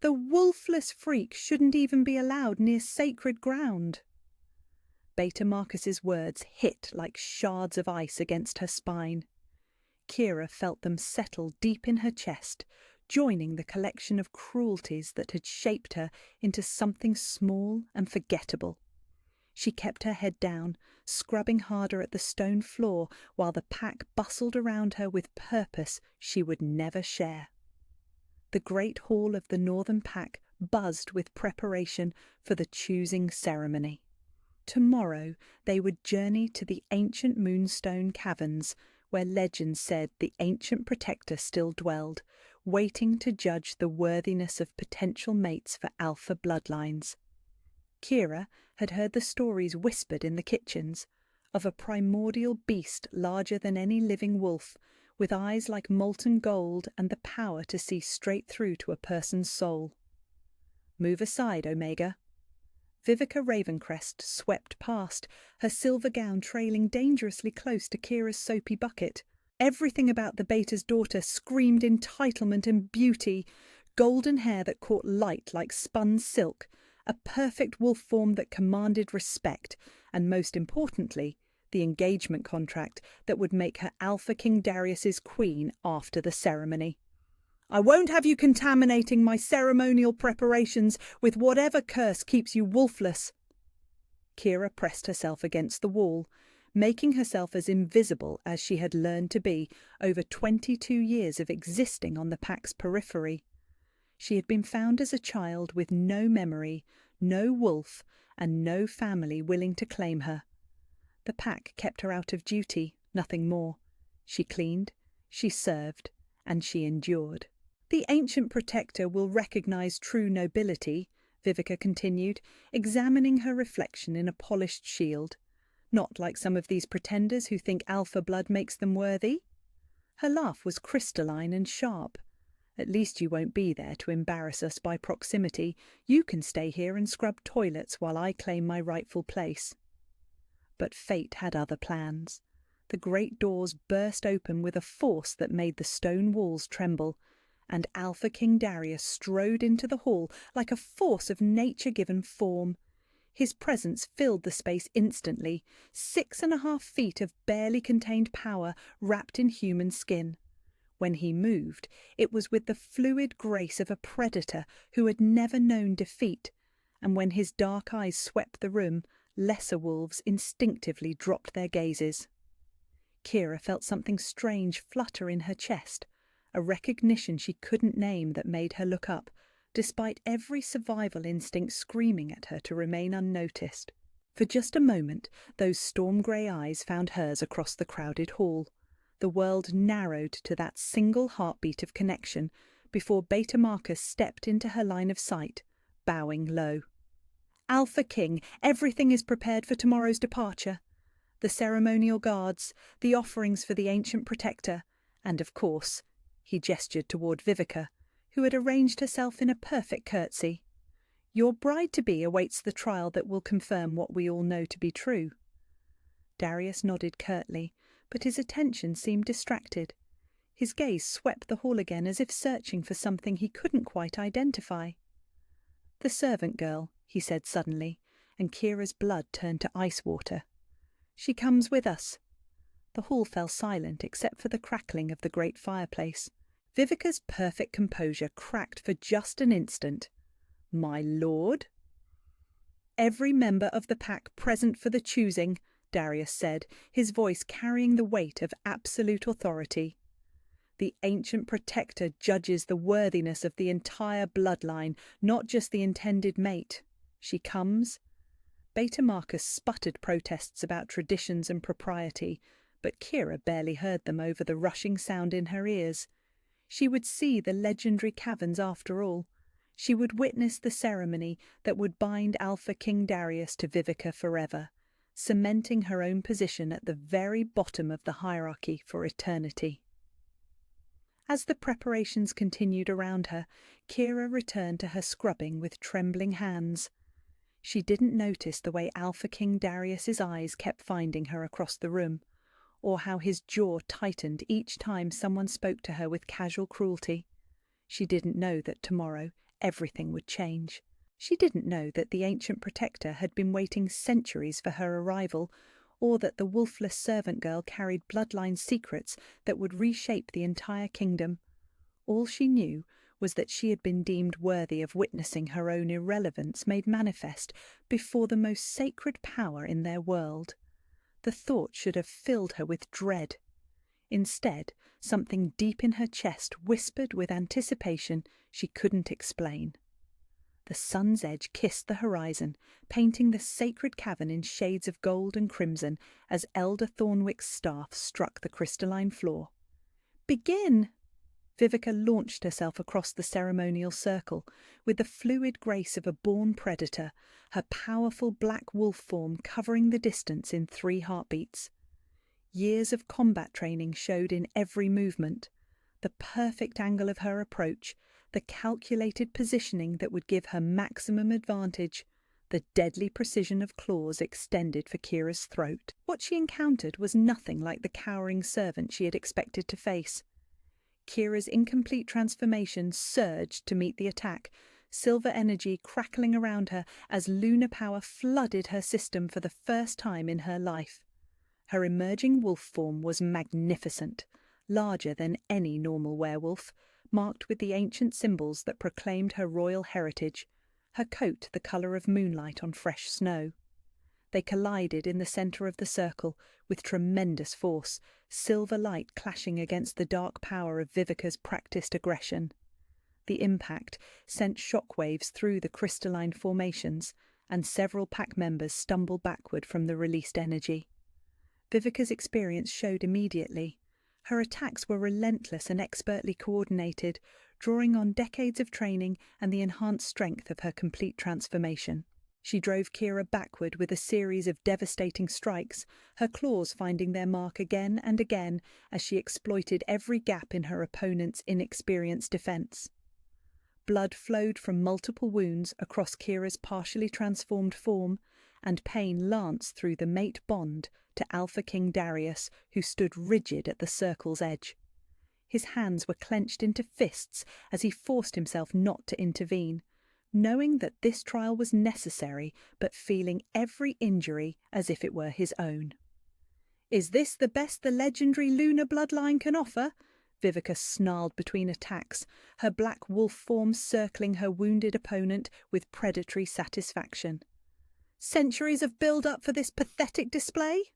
The wolfless freak shouldn't even be allowed near sacred ground. Beta Marcus's words hit like shards of ice against her spine. Kira felt them settle deep in her chest, joining the collection of cruelties that had shaped her into something small and forgettable. She kept her head down, scrubbing harder at the stone floor while the pack bustled around her with purpose she would never share. The great hall of the Northern Pack buzzed with preparation for the choosing ceremony. Tomorrow they would journey to the ancient Moonstone Caverns, where legend said the ancient protector still dwelled, waiting to judge the worthiness of potential mates for alpha bloodlines. Kira had heard the stories whispered in the kitchens of a primordial beast larger than any living wolf, with eyes like molten gold and the power to see straight through to a person's soul. "Move aside, Omega." Vivica Ravencrest swept past, her silver gown trailing dangerously close to Kira's soapy bucket. Everything about the Beta's daughter screamed entitlement and beauty: golden hair that caught light like spun silk, a perfect wolf form that commanded respect, and most importantly, the engagement contract that would make her Alpha King Darius's queen after the ceremony. "I won't have you contaminating my ceremonial preparations with whatever curse keeps you wolfless." Kira pressed herself against the wall, making herself as invisible as she had learned to be over 22 years of existing on the pack's periphery. She had been found as a child with no memory, no wolf, and no family willing to claim her. The pack kept her out of duty, nothing more. She cleaned, she served, and she endured. "The ancient protector will recognize true nobility," Vivica continued, examining her reflection in a polished shield. "Not like some of these pretenders who think alpha blood makes them worthy." Her laugh was crystalline and sharp. "At least you won't be there to embarrass us by proximity. You can stay here and scrub toilets while I claim my rightful place." But fate had other plans. The great doors burst open with a force that made the stone walls tremble, and Alpha King Darius strode into the hall like a force of nature-given form. His presence filled the space instantly, 6.5 feet of barely contained power wrapped in human skin. When he moved, it was with the fluid grace of a predator who had never known defeat, and when his dark eyes swept the room, lesser wolves instinctively dropped their gazes. Kira felt something strange flutter in her chest, a recognition she couldn't name that made her look up, despite every survival instinct screaming at her to remain unnoticed. For just a moment, those storm-grey eyes found hers across the crowded hall. The world narrowed to that single heartbeat of connection before Beta Marcus stepped into her line of sight, bowing low. "Alpha King, everything is prepared for tomorrow's departure. The ceremonial guards, the offerings for the ancient protector, and of course," he gestured toward Vivica, who had arranged herself in a perfect curtsy, "your bride-to-be awaits the trial that will confirm what we all know to be true." Darius nodded curtly, but his attention seemed distracted. His gaze swept the hall again as if searching for something he couldn't quite identify. "The servant girl," he said suddenly, and Kira's blood turned to ice water. "She comes with us." The hall fell silent except for the crackling of the great fireplace. Vivica's perfect composure cracked for just an instant. "My lord?" "Every member of the pack present for the choosing," Darius said, his voice carrying the weight of absolute authority. "The ancient protector judges the worthiness of the entire bloodline, not just the intended mate. She comes." Beta Marcus sputtered protests about traditions and propriety, but Kira barely heard them over the rushing sound in her ears. She would see the legendary caverns after all. She would witness the ceremony that would bind Alpha King Darius to Vivica forever, cementing her own position at the very bottom of the hierarchy for eternity. As the preparations continued around her, Kira returned to her scrubbing with trembling hands. She didn't notice the way Alpha King Darius's eyes kept finding her across the room, or how his jaw tightened each time someone spoke to her with casual cruelty. She didn't know that tomorrow everything would change. She didn't know that the ancient protector had been waiting centuries for her arrival, or that the wolfless servant girl carried bloodline secrets that would reshape the entire kingdom. All she knew was that she had been deemed worthy of witnessing her own irrelevance made manifest before the most sacred power in their world. The thought should have filled her with dread. Instead, something deep in her chest whispered with anticipation she couldn't explain. The sun's edge kissed the horizon, painting the sacred cavern in shades of gold and crimson as Elder Thornwick's staff struck the crystalline floor. "Begin!" Vivica launched herself across the ceremonial circle, with the fluid grace of a born predator, her powerful black wolf form covering the distance in 3 heartbeats. Years of combat training showed in every movement, the perfect angle of her approach, the calculated positioning that would give her maximum advantage, the deadly precision of claws extended for Kira's throat. What she encountered was nothing like the cowering servant she had expected to face. Kira's incomplete transformation surged to meet the attack, silver energy crackling around her as lunar power flooded her system for the first time in her life. Her emerging wolf form was magnificent, larger than any normal werewolf, marked with the ancient symbols that proclaimed her royal heritage, her coat the colour of moonlight on fresh snow. They collided in the centre of the circle with tremendous force, silver light clashing against the dark power of Vivica's practised aggression. The impact sent shockwaves through the crystalline formations, and several pack members stumbled backward from the released energy. Vivica's experience showed immediately. Her attacks were relentless and expertly coordinated, drawing on decades of training and the enhanced strength of her complete transformation. She drove Kira backward with a series of devastating strikes, her claws finding their mark again and again as she exploited every gap in her opponent's inexperienced defense. Blood flowed from multiple wounds across Kira's partially transformed form, and pain lanced through the mate bond to Alpha King Darius, who stood rigid at the circle's edge. His hands were clenched into fists as he forced himself not to intervene, knowing that this trial was necessary, but feeling every injury as if it were his own. "Is this the best the legendary lunar bloodline can offer?" Vivica snarled between attacks, her black wolf form circling her wounded opponent with predatory satisfaction. "Centuries of build-up for this pathetic display?"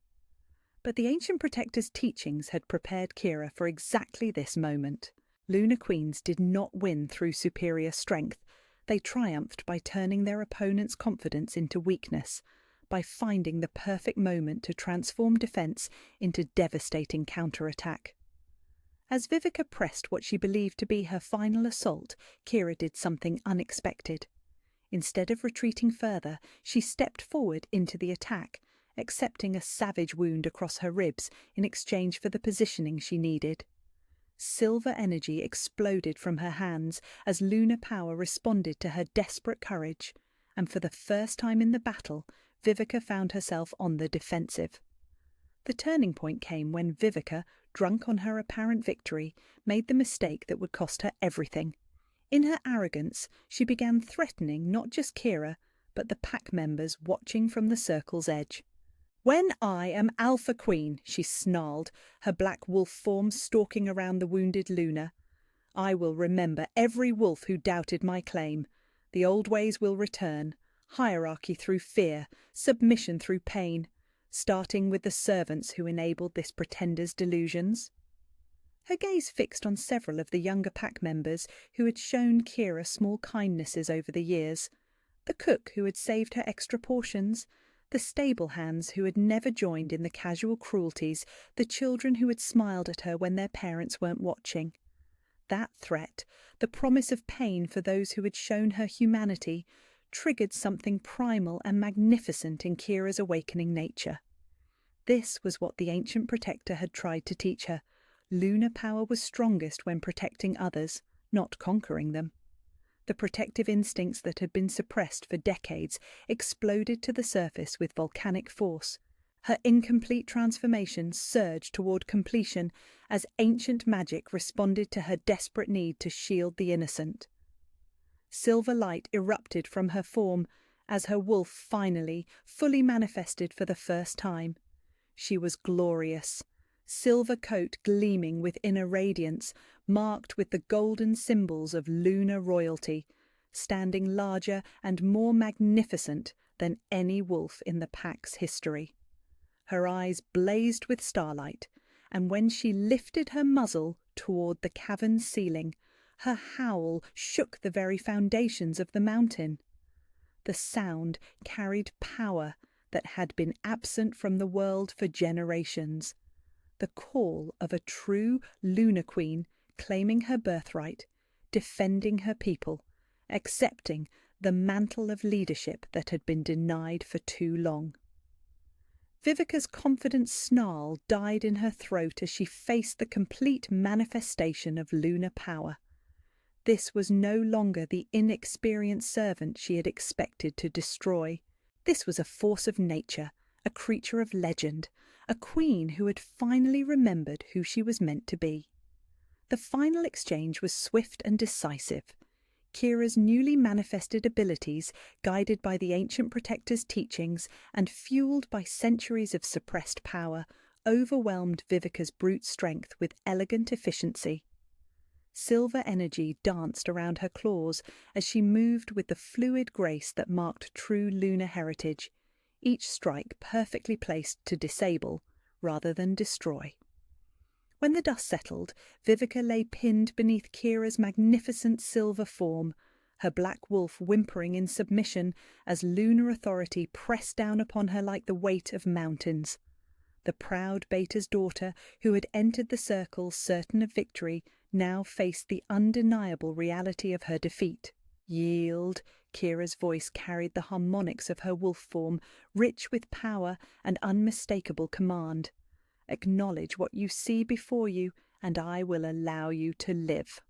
But the ancient protector's teachings had prepared Kira for exactly this moment. Lunar queens did not win through superior strength. They triumphed by turning their opponent's confidence into weakness, by finding the perfect moment to transform defense into devastating counterattack. As Vivica pressed what she believed to be her final assault, Kira did something unexpected. Instead of retreating further, she stepped forward into the attack, accepting a savage wound across her ribs in exchange for the positioning she needed. Silver energy exploded from her hands as lunar power responded to her desperate courage, and for the first time in the battle, Vivica found herself on the defensive. The turning point came when Vivica, drunk on her apparent victory, made the mistake that would cost her everything. In her arrogance, she began threatening not just Kira, but the pack members watching from the circle's edge. "When I am Alpha Queen," she snarled, her black wolf form stalking around the wounded Luna, "I will remember every wolf who doubted my claim. The old ways will return, hierarchy through fear, submission through pain, starting with the servants who enabled this pretender's delusions." Her gaze fixed on several of the younger pack members who had shown Kira small kindnesses over the years. The cook who had saved her extra portions, the stable hands who had never joined in the casual cruelties, the children who had smiled at her when their parents weren't watching. That threat, the promise of pain for those who had shown her humanity, triggered something primal and magnificent in Kira's awakening nature. This was what the ancient protector had tried to teach her. Lunar power was strongest when protecting others, not conquering them. The protective instincts that had been suppressed for decades exploded to the surface with volcanic force. Her incomplete transformation surged toward completion as ancient magic responded to her desperate need to shield the innocent. Silver light erupted from her form as her wolf finally, fully manifested for the first time. She was glorious, silver coat gleaming with inner radiance, marked with the golden symbols of lunar royalty, standing larger and more magnificent than any wolf in the pack's history. Her eyes blazed with starlight, and when she lifted her muzzle toward the cavern's ceiling, her howl shook the very foundations of the mountain. The sound carried power that had been absent from the world for generations. The call of a true lunar queen claiming her birthright, defending her people, accepting the mantle of leadership that had been denied for too long. Vivica's confident snarl died in her throat as she faced the complete manifestation of lunar power. This was no longer the inexperienced servant she had expected to destroy. This was a force of nature, a creature of legend, a queen who had finally remembered who she was meant to be. The final exchange was swift and decisive. Kira's newly manifested abilities, guided by the ancient protector's teachings and fueled by centuries of suppressed power, overwhelmed Vivica's brute strength with elegant efficiency. Silver energy danced around her claws as she moved with the fluid grace that marked true lunar heritage, each strike perfectly placed to disable rather than destroy. When the dust settled, Vivica lay pinned beneath Kira's magnificent silver form, her black wolf whimpering in submission as lunar authority pressed down upon her like the weight of mountains. The proud Beta's daughter, who had entered the circle certain of victory, now faced the undeniable reality of her defeat. Yield, Kira's voice carried the harmonics of her wolf form, rich with power and unmistakable command. Acknowledge what you see before you, and I will allow you to live.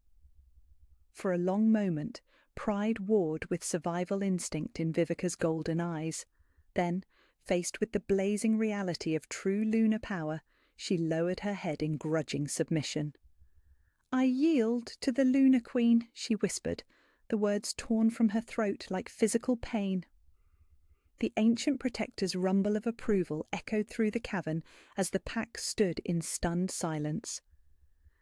For a long moment, pride warred with survival instinct in Vivica's golden eyes. Then, faced with the blazing reality of true lunar power, she lowered her head in grudging submission. "I yield to the Lunar Queen," she whispered, the words torn from her throat like physical pain. The ancient protector's rumble of approval echoed through the cavern as the pack stood in stunned silence.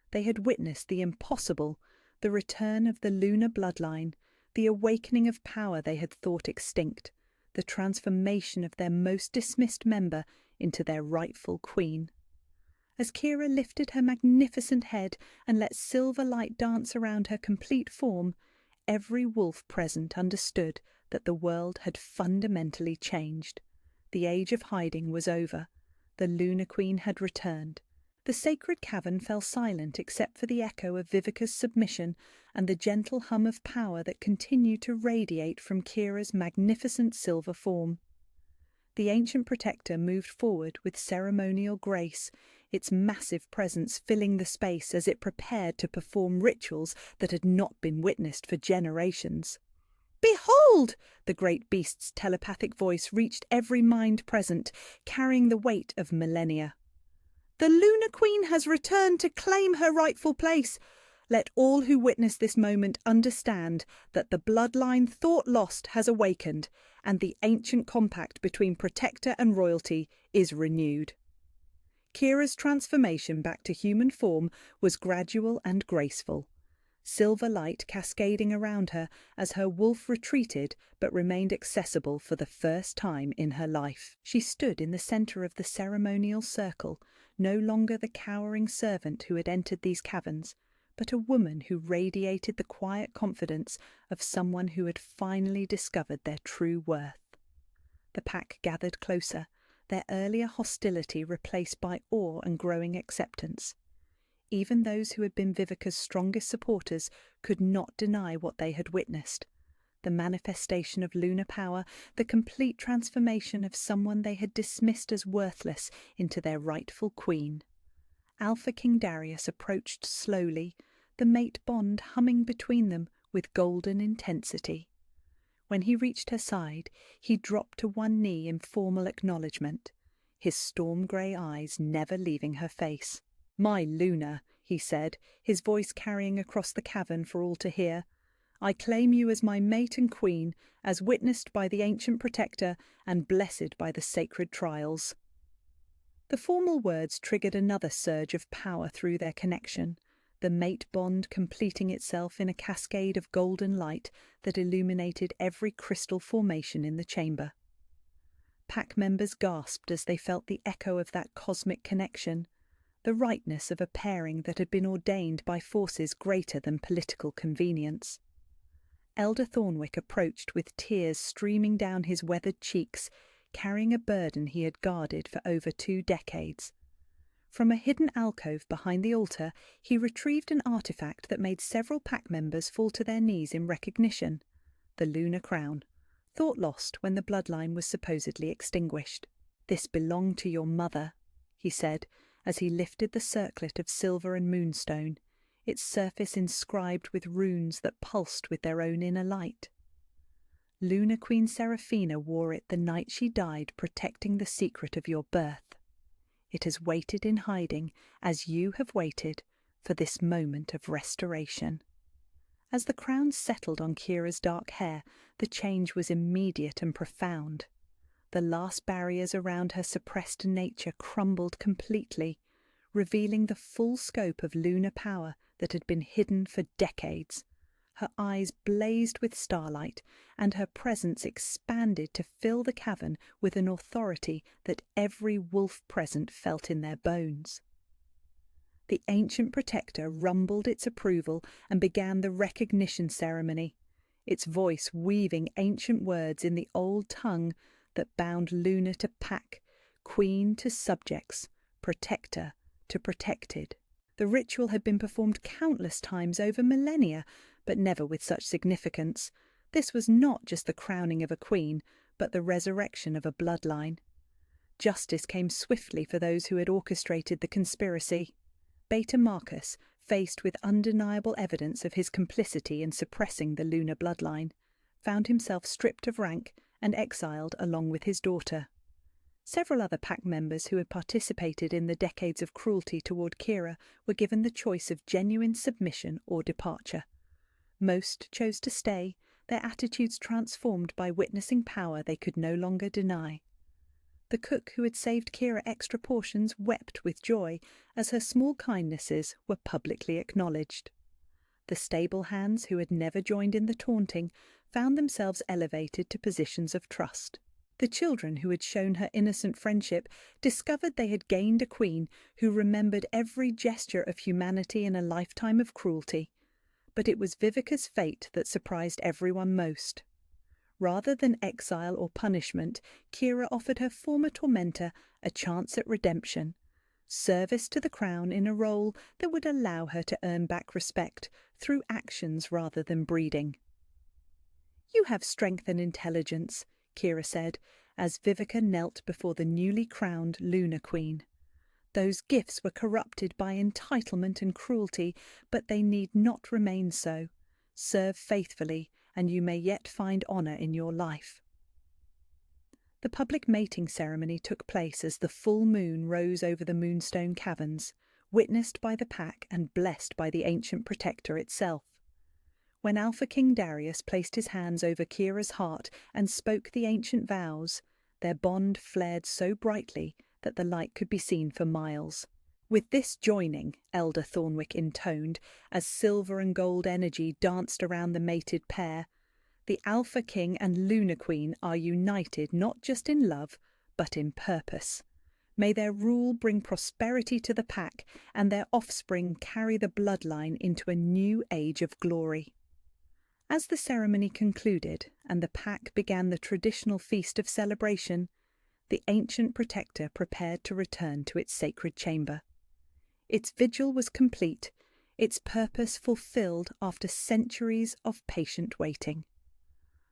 They had witnessed the impossible, the return of the lunar bloodline, the awakening of power they had thought extinct, the transformation of their most dismissed member into their rightful queen. As Kira lifted her magnificent head and let silver light dance around her complete form, every wolf present understood that the world had fundamentally changed. The age of hiding was over. The Lunar Queen had returned. The sacred cavern fell silent except for the echo of Vivica's submission and the gentle hum of power that continued to radiate from Kira's magnificent silver form. The ancient protector moved forward with ceremonial grace, its massive presence filling the space as it prepared to perform rituals that had not been witnessed for generations. "Behold!" The great beast's telepathic voice reached every mind present, carrying the weight of millennia. "The Lunar Queen has returned to claim her rightful place. Let all who witness this moment understand that the bloodline thought lost has awakened, and the ancient compact between protector and royalty is renewed." Kira's transformation back to human form was gradual and graceful. Silver light cascading around her as her wolf retreated but remained accessible for the first time in her life. She stood in the centre of the ceremonial circle, no longer the cowering servant who had entered these caverns, but a woman who radiated the quiet confidence of someone who had finally discovered their true worth. The pack gathered closer, their earlier hostility replaced by awe and growing acceptance. Even those who had been Vivica's strongest supporters could not deny what they had witnessed. The manifestation of lunar power, the complete transformation of someone they had dismissed as worthless into their rightful queen. Alpha King Darius approached slowly, the mate bond humming between them with golden intensity. When he reached her side, he dropped to one knee in formal acknowledgement, his storm-grey eyes never leaving her face. "My Luna," he said, his voice carrying across the cavern for all to hear, I claim you as my mate and queen, as witnessed by the ancient protector and blessed by the sacred trials." The formal words triggered another surge of power through their connection, the mate bond completing itself in a cascade of golden light that illuminated every crystal formation in the chamber. Pack members gasped as they felt the echo of that cosmic connection, the rightness of a pairing that had been ordained by forces greater than political convenience. Elder Thornwick approached with tears streaming down his weathered cheeks, carrying a burden he had guarded for over 2 decades. From a hidden alcove behind the altar, he retrieved an artifact that made several pack members fall to their knees in recognition: the lunar crown, thought lost when the bloodline was supposedly extinguished. "This belonged to your mother," he said, as he lifted the circlet of silver and moonstone, its surface inscribed with runes that pulsed with their own inner light. "Lunar Queen Seraphina wore it the night she died, protecting the secret of your birth. It has waited in hiding, as you have waited, for this moment of restoration." As the crown settled on Kira's dark hair, the change was immediate and profound. The last barriers around her suppressed nature crumbled completely, revealing the full scope of lunar power that had been hidden for decades. Her eyes blazed with starlight, and her presence expanded to fill the cavern with an authority that every wolf present felt in their bones. The ancient protector rumbled its approval and began the recognition ceremony, its voice weaving ancient words in the old tongue that bound Luna to pack, queen to subjects, protector to protected. The ritual had been performed countless times over millennia, but never with such significance. This was not just the crowning of a queen, but the resurrection of a bloodline. Justice came swiftly for those who had orchestrated the conspiracy. Beta Marcus, faced with undeniable evidence of his complicity in suppressing the lunar bloodline, found himself stripped of rank and exiled along with his daughter. Several other pack members who had participated in the decades of cruelty toward Kira were given the choice of genuine submission or departure. Most chose to stay, their attitudes transformed by witnessing power they could no longer deny. The cook who had saved Kira extra portions wept with joy as her small kindnesses were publicly acknowledged. The stable hands who had never joined in the taunting found themselves elevated to positions of trust. The children who had shown her innocent friendship discovered they had gained a queen who remembered every gesture of humanity in a lifetime of cruelty. But it was Vivica's fate that surprised everyone most. Rather than exile or punishment, Kira offered her former tormentor a chance at redemption, service to the crown in a role that would allow her to earn back respect through actions rather than breeding. "You have strength and intelligence," Kira said, as Vivica knelt before the newly crowned Lunar Queen. "Those gifts were corrupted by entitlement and cruelty, but they need not remain so. Serve faithfully, and you may yet find honour in your life." The public mating ceremony took place as the full moon rose over the Moonstone Caverns, witnessed by the pack and blessed by the ancient protector itself. When Alpha King Darius placed his hands over Kira's heart and spoke the ancient vows, their bond flared so brightly that the light could be seen for miles. "With this joining," Elder Thornwick intoned, as silver and gold energy danced around the mated pair, "the Alpha King and Lunar Queen are united not just in love, but in purpose. May their rule bring prosperity to the pack, and their offspring carry the bloodline into a new age of glory." As the ceremony concluded and the pack began the traditional feast of celebration, the ancient protector prepared to return to its sacred chamber. Its vigil was complete, its purpose fulfilled after centuries of patient waiting.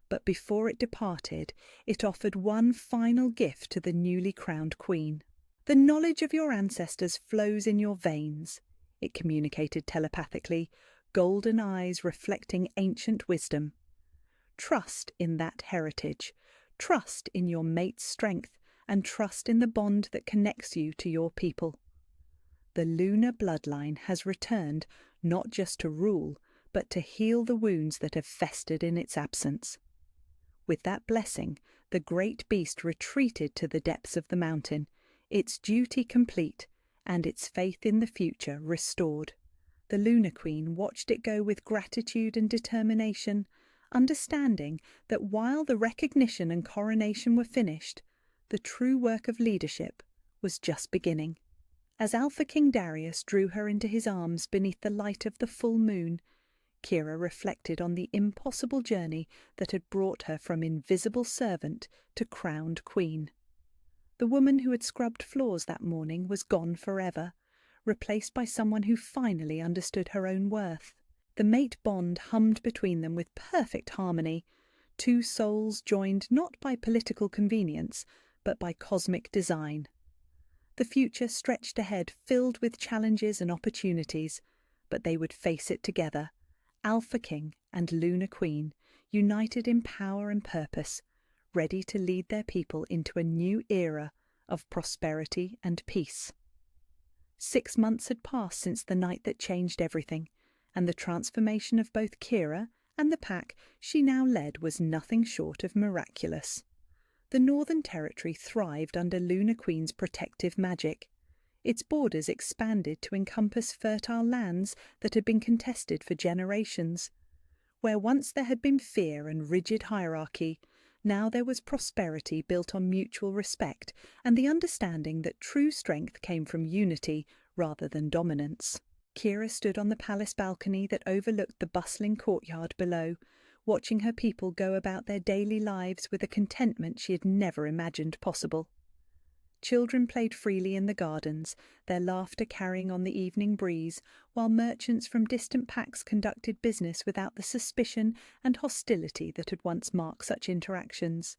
But before it departed, it offered one final gift to the newly crowned queen. "The knowledge of your ancestors flows in your veins," it communicated telepathically, golden eyes reflecting ancient wisdom. "Trust in that heritage, trust in your mate's strength, and trust in the bond that connects you to your people. The lunar bloodline has returned not just to rule, but to heal the wounds that have festered in its absence. With that blessing, the great beast retreated to the depths of the mountain, its duty complete, and its faith in the future restored. The Lunar Queen watched it go with gratitude and determination, understanding that while the recognition and coronation were finished, the true work of leadership was just beginning. As Alpha King Darius drew her into his arms beneath the light of the full moon, Kira reflected on the impossible journey that had brought her from invisible servant to crowned queen. The woman who had scrubbed floors that morning was gone forever, replaced by someone who finally understood her own worth. The mate bond hummed between them with perfect harmony, two souls joined not by political convenience, but by cosmic design. The future stretched ahead, filled with challenges and opportunities, but they would face it together, Alpha King and Lunar Queen, united in power and purpose, ready to lead their people into a new era of prosperity and peace. 6 months had passed since the night that changed everything, and the transformation of both Kira and the pack she now led was nothing short of miraculous. The Northern Territory thrived under Lunar Queen's protective magic. Its borders expanded to encompass fertile lands that had been contested for generations. Where once there had been fear and rigid hierarchy, now there was prosperity built on mutual respect and the understanding that true strength came from unity rather than dominance. Kira stood on the palace balcony that overlooked the bustling courtyard below, watching her people go about their daily lives with a contentment she had never imagined possible. Children played freely in the gardens, their laughter carrying on the evening breeze, while merchants from distant packs conducted business without the suspicion and hostility that had once marked such interactions.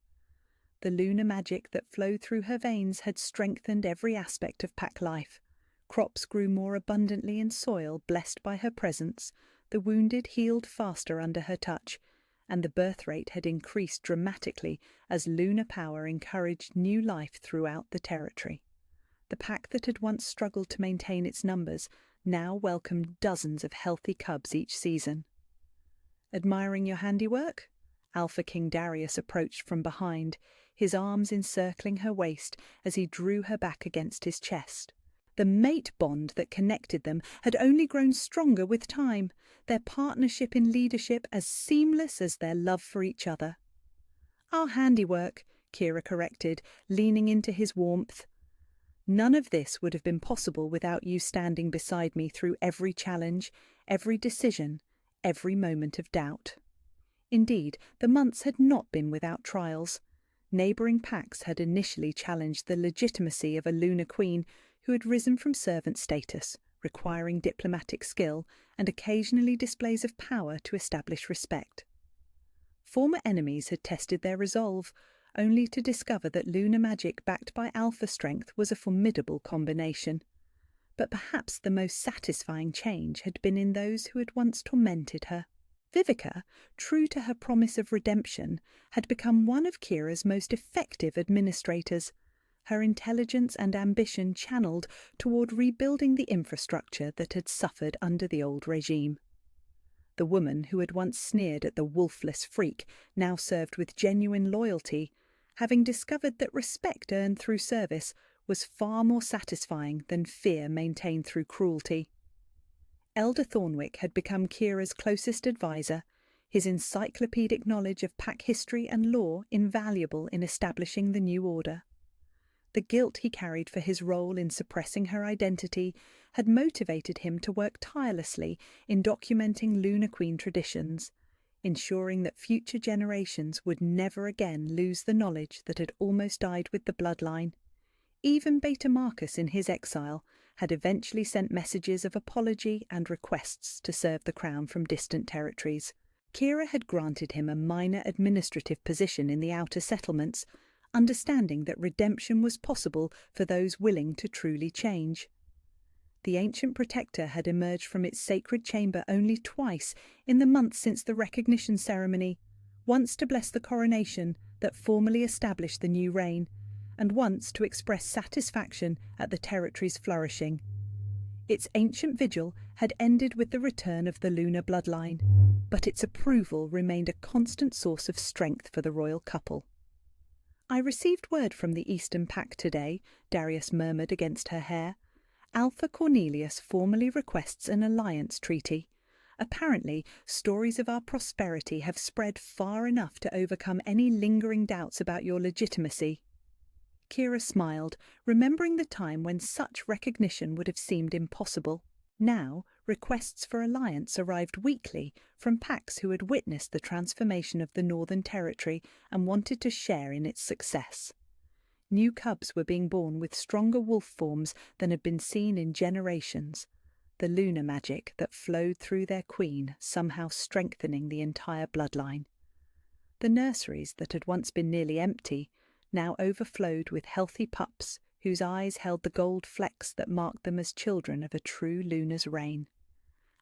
The lunar magic that flowed through her veins had strengthened every aspect of pack life. Crops grew more abundantly in soil blessed by her presence, the wounded healed faster under her touch, and the birth rate had increased dramatically as lunar power encouraged new life throughout the territory. The pack that had once struggled to maintain its numbers now welcomed dozens of healthy cubs each season. "Admiring your handiwork?" Alpha King Darius approached from behind, his arms encircling her waist as he drew her back against his chest. The mate bond that connected them had only grown stronger with time, their partnership in leadership as seamless as their love for each other. "Our handiwork," Kira corrected, leaning into his warmth. "None of this would have been possible without you standing beside me through every challenge, every decision, every moment of doubt." Indeed, the months had not been without trials. Neighbouring packs had initially challenged the legitimacy of a Lunar Queen who had risen from servant status, requiring diplomatic skill and occasionally displays of power to establish respect. Former enemies had tested their resolve, only to discover that lunar magic backed by alpha strength was a formidable combination. But perhaps the most satisfying change had been in those who had once tormented her. Vivica, true to her promise of redemption, had become one of Kira's most effective administrators, her intelligence and ambition channeled toward rebuilding the infrastructure that had suffered under the old regime. The woman who had once sneered at the wolfless freak now served with genuine loyalty, having discovered that respect earned through service was far more satisfying than fear maintained through cruelty. Elder Thornwick had become Kira's closest advisor, his encyclopedic knowledge of pack history and law invaluable in establishing the new order. The guilt he carried for his role in suppressing her identity had motivated him to work tirelessly in documenting Lunar Queen traditions, ensuring that future generations would never again lose the knowledge that had almost died with the bloodline. Even Beta Marcus in his exile had eventually sent messages of apology and requests to serve the crown from distant territories. Kira had granted him a minor administrative position in the outer settlements, understanding that redemption was possible for those willing to truly change. The ancient protector had emerged from its sacred chamber only twice in the months since the recognition ceremony, once to bless the coronation that formally established the new reign, and once to express satisfaction at the territory's flourishing. Its ancient vigil had ended with the return of the lunar bloodline, but its approval remained a constant source of strength for the royal couple. "I received word from the Eastern Pact today," Darius murmured against her hair. "Alpha Cornelius formally requests an alliance treaty. Apparently, stories of our prosperity have spread far enough to overcome any lingering doubts about your legitimacy." Kira smiled, remembering the time when such recognition would have seemed impossible. Now, requests for alliance arrived weekly from packs who had witnessed the transformation of the Northern Territory and wanted to share in its success. New cubs were being born with stronger wolf forms than had been seen in generations, the lunar magic that flowed through their queen somehow strengthening the entire bloodline. The nurseries that had once been nearly empty now overflowed with healthy pups whose eyes held the gold flecks that marked them as children of a true lunar's reign.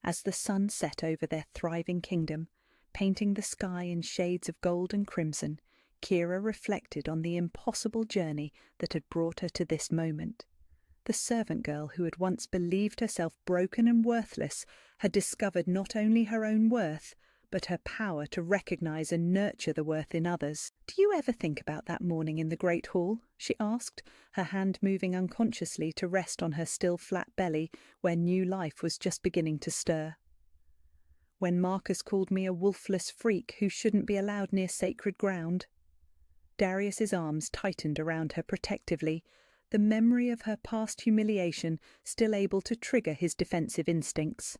As the sun set over their thriving kingdom, painting the sky in shades of gold and crimson, Kira reflected on the impossible journey that had brought her to this moment. The servant girl who had once believed herself broken and worthless had discovered not only her own worth, but her power to recognize and nurture the worth in others. "Do you ever think about that morning in the Great Hall?" she asked, her hand moving unconsciously to rest on her still flat belly where new life was just beginning to stir. "When Marcus called me a wolfless freak who shouldn't be allowed near sacred ground." Darius's arms tightened around her protectively, the memory of her past humiliation still able to trigger his defensive instincts.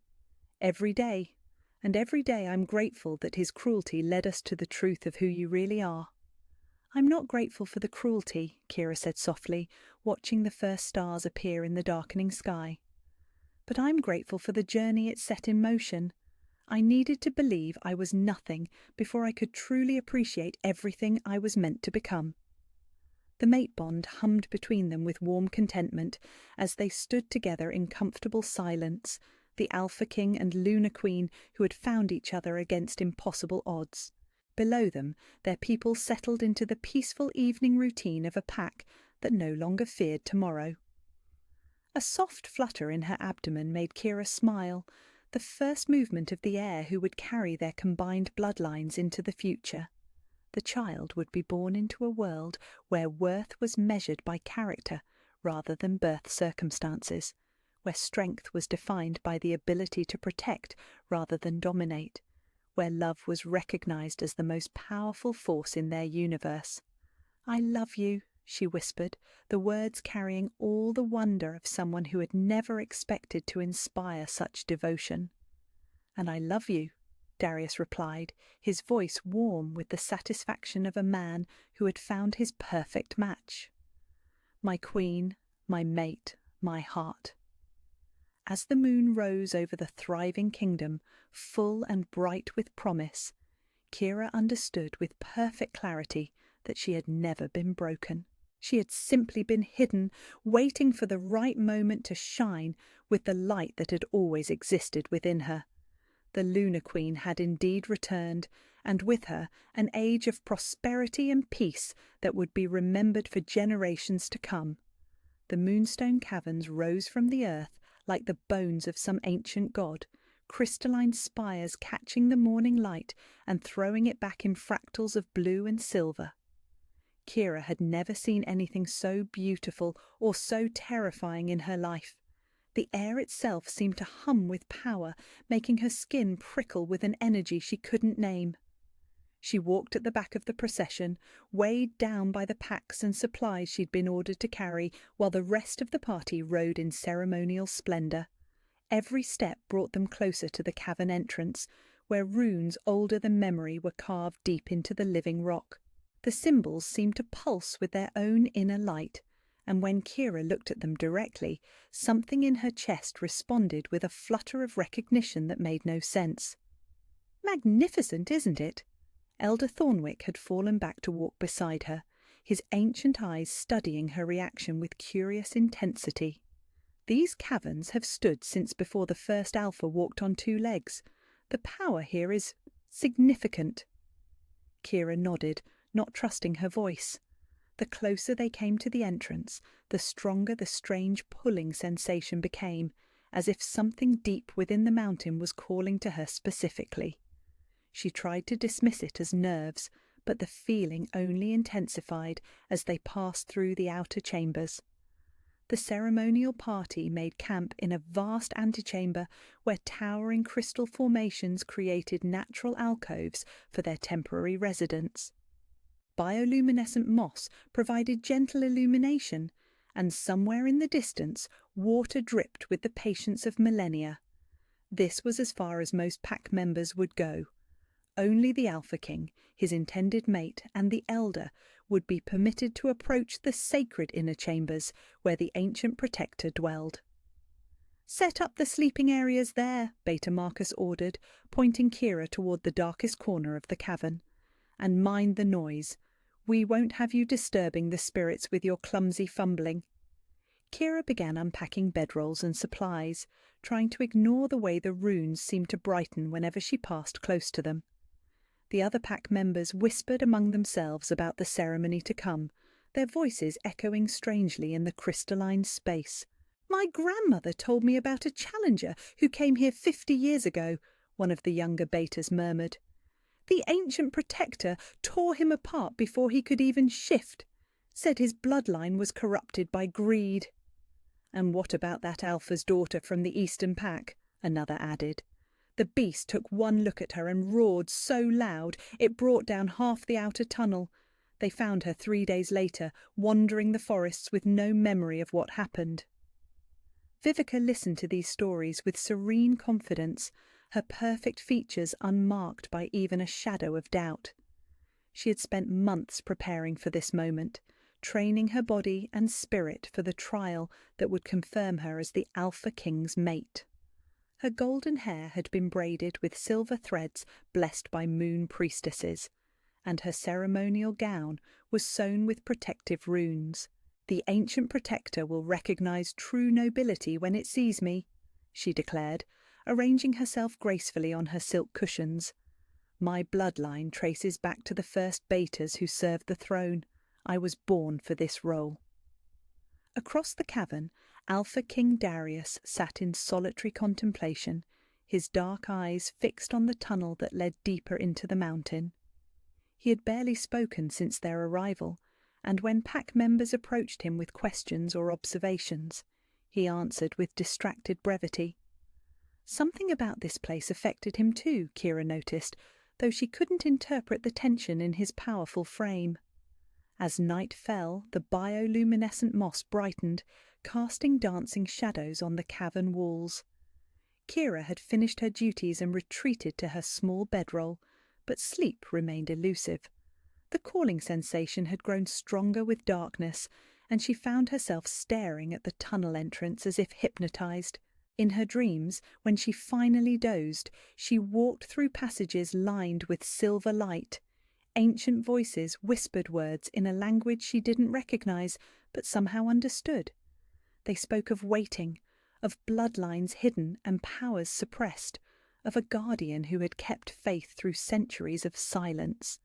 "Every day. And every day I'm grateful that his cruelty led us to the truth of who you really are." "I'm not grateful for the cruelty," Kira said softly, watching the first stars appear in the darkening sky. "But I'm grateful for the journey it set in motion. I needed to believe I was nothing before I could truly appreciate everything I was meant to become." The mate bond hummed between them with warm contentment as they stood together in comfortable silence, the Alpha King and Lunar Queen who had found each other against impossible odds. Below them, their people settled into the peaceful evening routine of a pack that no longer feared tomorrow. A soft flutter in her abdomen made Kira smile, the first movement of the heir who would carry their combined bloodlines into the future. The child would be born into a world where worth was measured by character rather than birth circumstances, where strength was defined by the ability to protect rather than dominate, where love was recognized as the most powerful force in their universe. "I love you," she whispered, the words carrying all the wonder of someone who had never expected to inspire such devotion. "And I love you," Darius replied, his voice warm with the satisfaction of a man who had found his perfect match. "My queen, my mate, my heart." As the moon rose over the thriving kingdom, full and bright with promise, Kira understood with perfect clarity that she had never been broken. She had simply been hidden, waiting for the right moment to shine with the light that had always existed within her. The Lunar Queen had indeed returned, and with her an age of prosperity and peace that would be remembered for generations to come. The Moonstone Caverns rose from the earth like the bones of some ancient god, crystalline spires catching the morning light and throwing it back in fractals of blue and silver. Kira had never seen anything so beautiful or so terrifying in her life. The air itself seemed to hum with power, making her skin prickle with an energy she couldn't name. She walked at the back of the procession, weighed down by the packs and supplies she'd been ordered to carry, while the rest of the party rode in ceremonial splendour. Every step brought them closer to the cavern entrance, where runes older than memory were carved deep into the living rock. The symbols seemed to pulse with their own inner light, and when Kira looked at them directly, something in her chest responded with a flutter of recognition that made no sense. "Magnificent, isn't it?" Elder Thornwick had fallen back to walk beside her, his ancient eyes studying her reaction with curious intensity. "These caverns have stood since before the first Alpha walked on two legs. The power here is significant." Kira nodded, not trusting her voice. The closer they came to the entrance, the stronger the strange pulling sensation became, as if something deep within the mountain was calling to her specifically. She tried to dismiss it as nerves, but the feeling only intensified as they passed through the outer chambers. The ceremonial party made camp in a vast antechamber where towering crystal formations created natural alcoves for their temporary residence. Bioluminescent moss provided gentle illumination, and somewhere in the distance water dripped with the patience of millennia. This was as far as most pack members would go. Only the Alpha King, his intended mate, and the Elder would be permitted to approach the sacred inner chambers where the ancient protector dwelled. "Set up the sleeping areas there," Beta Marcus ordered, pointing Kira toward the darkest corner of the cavern. "And mind the noise. We won't have you disturbing the spirits with your clumsy fumbling." Kira began unpacking bedrolls and supplies, trying to ignore the way the runes seemed to brighten whenever she passed close to them. The other pack members whispered among themselves about the ceremony to come, their voices echoing strangely in the crystalline space. "My grandmother told me about a challenger who came here 50 years ago," one of the younger betas murmured. "The ancient protector tore him apart before he could even shift. Said his bloodline was corrupted by greed." "And what about that Alpha's daughter from the Eastern Pack?" another added. "The beast took one look at her and roared so loud it brought down half the outer tunnel. They found her 3 days later, wandering the forests with no memory of what happened." Vivica listened to these stories with serene confidence, her perfect features unmarked by even a shadow of doubt. She had spent months preparing for this moment, training her body and spirit for the trial that would confirm her as the Alpha King's mate. Her golden hair had been braided with silver threads blessed by moon priestesses, and her ceremonial gown was sewn with protective runes. "The ancient protector will recognize true nobility when it sees me," she declared, arranging herself gracefully on her silk cushions. "My bloodline traces back to the first betas who served the throne. I was born for this role." Across the cavern, Alpha King Darius sat in solitary contemplation, his dark eyes fixed on the tunnel that led deeper into the mountain. He had barely spoken since their arrival, and when pack members approached him with questions or observations, he answered with distracted brevity. Something about this place affected him too, Kira noticed, though she couldn't interpret the tension in his powerful frame. As night fell, the bioluminescent moss brightened, casting dancing shadows on the cavern walls. Kira had finished her duties and retreated to her small bedroll, but sleep remained elusive. The calling sensation had grown stronger with darkness, and she found herself staring at the tunnel entrance as if hypnotized. In her dreams, when she finally dozed, she walked through passages lined with silver light. Ancient voices whispered words in a language she didn't recognize, but somehow understood. They spoke of waiting, of bloodlines hidden and powers suppressed, of a guardian who had kept faith through centuries of silence.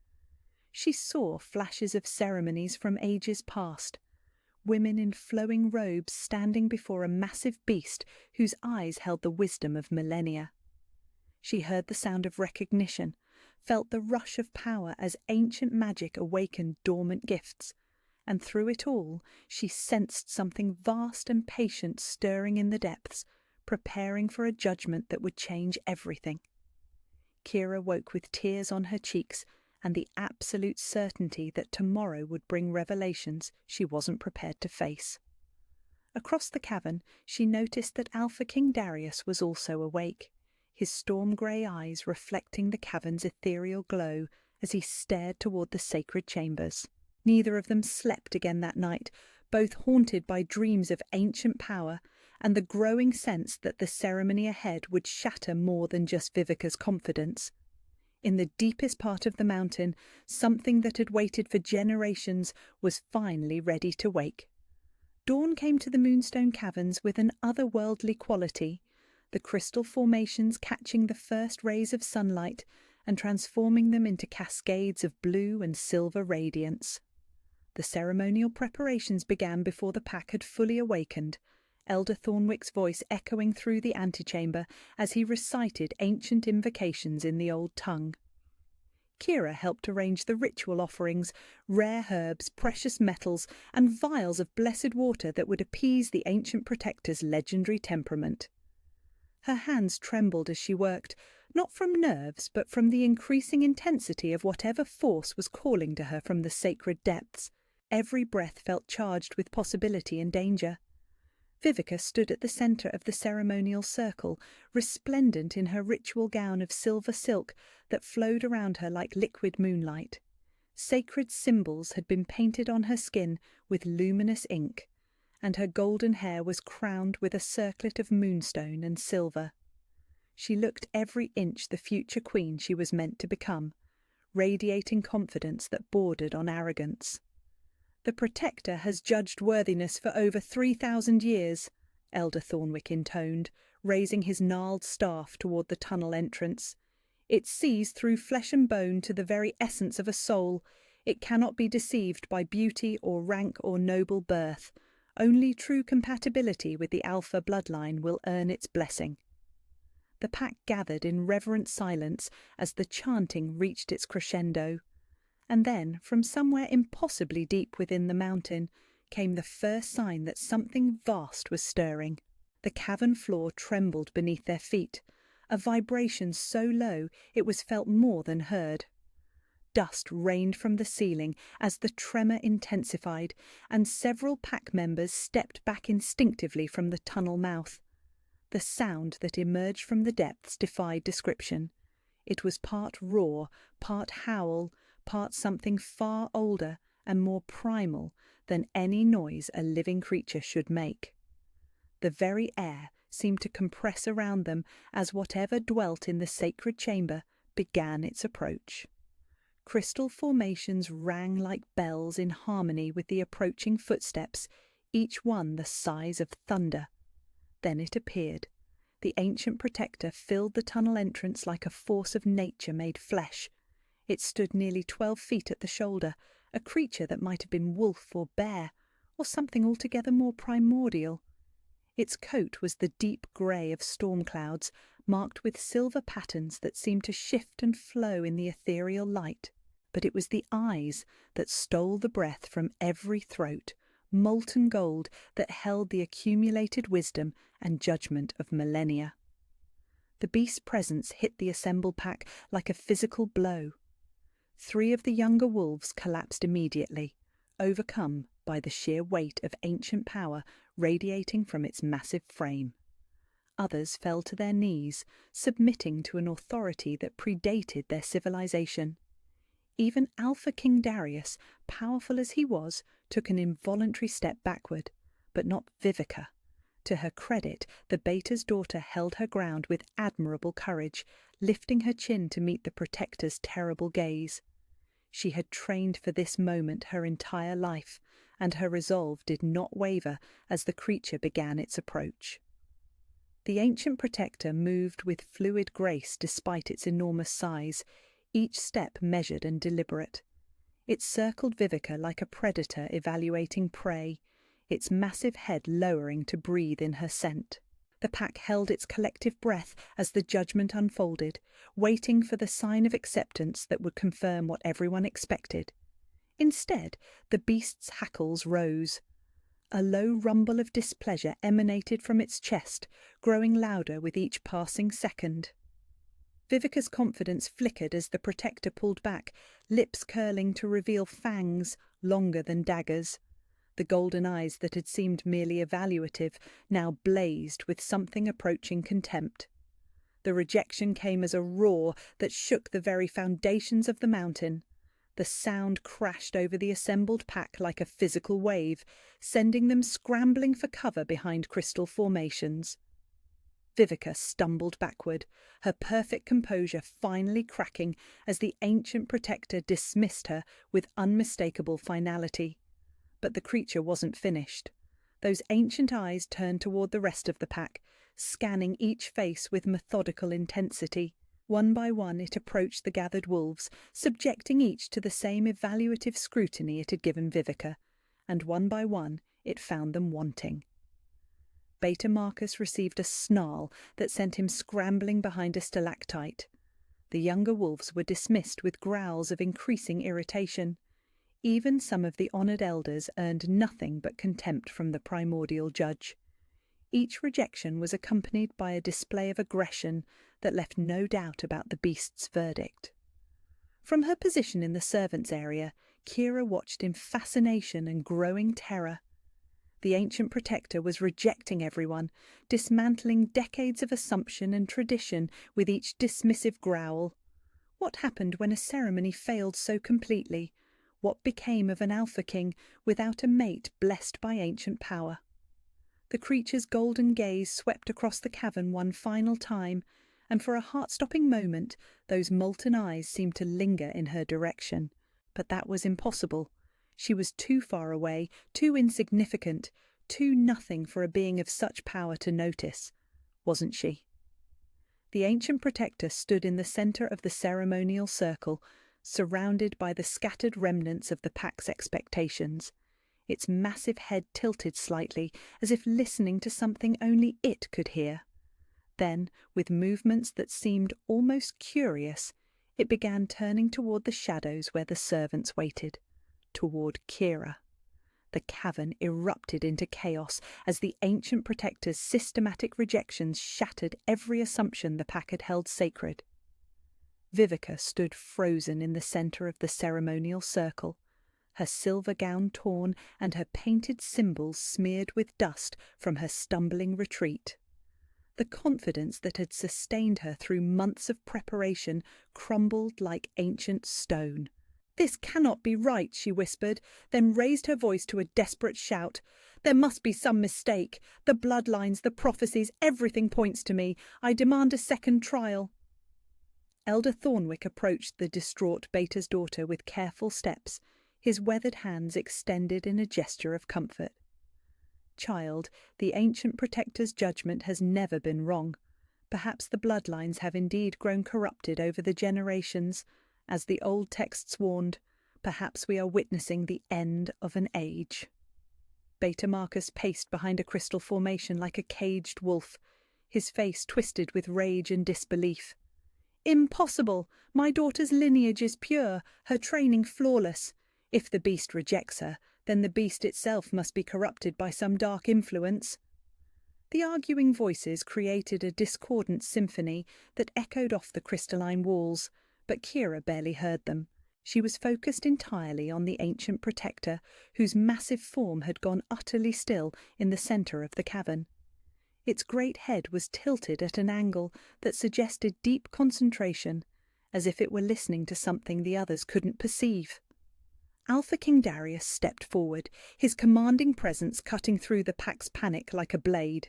She saw flashes of ceremonies from ages past, women in flowing robes standing before a massive beast whose eyes held the wisdom of millennia. She heard the sound of recognition, felt the rush of power as ancient magic awakened dormant gifts, and through it all she sensed something vast and patient stirring in the depths, preparing for a judgment that would change everything. Kira woke with tears on her cheeks and the absolute certainty that tomorrow would bring revelations she wasn't prepared to face. Across the cavern, she noticed that Alpha King Darius was also awake, his storm-grey eyes reflecting the cavern's ethereal glow as he stared toward the sacred chambers. Neither of them slept again that night, both haunted by dreams of ancient power and the growing sense that the ceremony ahead would shatter more than just Vivica's confidence. In the deepest part of the mountain, something that had waited for generations was finally ready to wake. Dawn came to the Moonstone Caverns with an otherworldly quality, the crystal formations catching the first rays of sunlight and transforming them into cascades of blue and silver radiance. The ceremonial preparations began before the pack had fully awakened, Elder Thornwick's voice echoing through the antechamber as he recited ancient invocations in the old tongue. Kira helped arrange the ritual offerings, rare herbs, precious metals, and vials of blessed water that would appease the ancient protector's legendary temperament. Her hands trembled as she worked, not from nerves but from the increasing intensity of whatever force was calling to her from the sacred depths. Every breath felt charged with possibility and danger. Vivica stood at the centre of the ceremonial circle, resplendent in her ritual gown of silver silk that flowed around her like liquid moonlight. Sacred symbols had been painted on her skin with luminous ink, and her golden hair was crowned with a circlet of moonstone and silver. She looked every inch the future queen she was meant to become, radiating confidence that bordered on arrogance. "The Protector has judged worthiness for over 3,000 years, Elder Thornwick intoned, raising his gnarled staff toward the tunnel entrance. "It sees through flesh and bone to the very essence of a soul. It cannot be deceived by beauty or rank or noble birth. Only true compatibility with the Alpha bloodline will earn its blessing." The pack gathered in reverent silence as the chanting reached its crescendo. And then, from somewhere impossibly deep within the mountain, came the first sign that something vast was stirring. The cavern floor trembled beneath their feet, a vibration so low it was felt more than heard. Dust rained from the ceiling as the tremor intensified, and several pack members stepped back instinctively from the tunnel mouth. The sound that emerged from the depths defied description. It was part roar, part howl, part something far older and more primal than any noise a living creature should make. The very air seemed to compress around them as whatever dwelt in the sacred chamber began its approach. Crystal formations rang like bells in harmony with the approaching footsteps, each one the size of thunder. Then it appeared. The ancient protector filled the tunnel entrance like a force of nature made flesh. It stood nearly 12 feet at the shoulder, a creature that might have been wolf or bear, or something altogether more primordial. Its coat was the deep grey of storm clouds, marked with silver patterns that seemed to shift and flow in the ethereal light. But it was the eyes that stole the breath from every throat, molten gold that held the accumulated wisdom and judgment of millennia. The beast's presence hit the assembled pack like a physical blow. 3 of the younger wolves collapsed immediately, overcome by the sheer weight of ancient power radiating from its massive frame. Others fell to their knees, submitting to an authority that predated their civilization. Even Alpha King Darius, powerful as he was, took an involuntary step backward, but not Vivica. To her credit, the Beta's daughter held her ground with admirable courage, lifting her chin to meet the Protector's terrible gaze. She had trained for this moment her entire life, and her resolve did not waver as the creature began its approach. The ancient Protector moved with fluid grace despite its enormous size, each step measured and deliberate. It circled Vivica like a predator evaluating prey, its massive head lowering to breathe in her scent. The pack held its collective breath as the judgment unfolded, waiting for the sign of acceptance that would confirm what everyone expected. Instead, the beast's hackles rose. A low rumble of displeasure emanated from its chest, growing louder with each passing second. Vivica's confidence flickered as the Protector pulled back, lips curling to reveal fangs longer than daggers. The golden eyes that had seemed merely evaluative now blazed with something approaching contempt. The rejection came as a roar that shook the very foundations of the mountain. The sound crashed over the assembled pack like a physical wave, sending them scrambling for cover behind crystal formations. Vivica stumbled backward, her perfect composure finally cracking as the ancient Protector dismissed her with unmistakable finality. But the creature wasn't finished. Those ancient eyes turned toward the rest of the pack, scanning each face with methodical intensity. One by one it approached the gathered wolves, subjecting each to the same evaluative scrutiny it had given Vivica, and one by one it found them wanting. Beta Marcus received a snarl that sent him scrambling behind a stalactite. The younger wolves were dismissed with growls of increasing irritation. Even some of the honoured elders earned nothing but contempt from the primordial judge. Each rejection was accompanied by a display of aggression that left no doubt about the beast's verdict. From her position in the servants' area, Kira watched in fascination and growing terror. The ancient protector was rejecting everyone, dismantling decades of assumption and tradition with each dismissive growl. What happened when a ceremony failed so completely? What became of an Alpha King without a mate blessed by ancient power? The creature's golden gaze swept across the cavern one final time, and for a heart-stopping moment those molten eyes seemed to linger in her direction. But that was impossible. She was too far away, too insignificant, too nothing for a being of such power to notice, wasn't she? The ancient protector stood in the centre of the ceremonial circle, surrounded by the scattered remnants of the pack's expectations. Its massive head tilted slightly, as if listening to something only it could hear. Then, with movements that seemed almost curious, it began turning toward the shadows where the servants waited, toward Kira. The cavern erupted into chaos as the ancient protector's systematic rejections shattered every assumption the pack had held sacred. Vivica stood frozen in the centre of the ceremonial circle, her silver gown torn and her painted symbols smeared with dust from her stumbling retreat. The confidence that had sustained her through months of preparation crumbled like ancient stone. "This cannot be right," she whispered, then raised her voice to a desperate shout. "There must be some mistake. The bloodlines, the prophecies, everything points to me. I demand a second trial." Elder Thornwick approached the distraught Beta's daughter with careful steps, his weathered hands extended in a gesture of comfort. "Child, the ancient protector's judgment has never been wrong. Perhaps the bloodlines have indeed grown corrupted over the generations. As the old texts warned, perhaps we are witnessing the end of an age." Beta Marcus paced behind a crystal formation like a caged wolf, his face twisted with rage and disbelief. "Impossible! My daughter's lineage is pure, her training flawless. If the beast rejects her, then the beast itself must be corrupted by some dark influence." The arguing voices created a discordant symphony that echoed off the crystalline walls, but Kira barely heard them. She was focused entirely on the ancient protector, whose massive form had gone utterly still in the centre of the cavern. Its great head was tilted at an angle that suggested deep concentration, as if it were listening to something the others couldn't perceive. Alpha King Darius stepped forward, his commanding presence cutting through the pack's panic like a blade.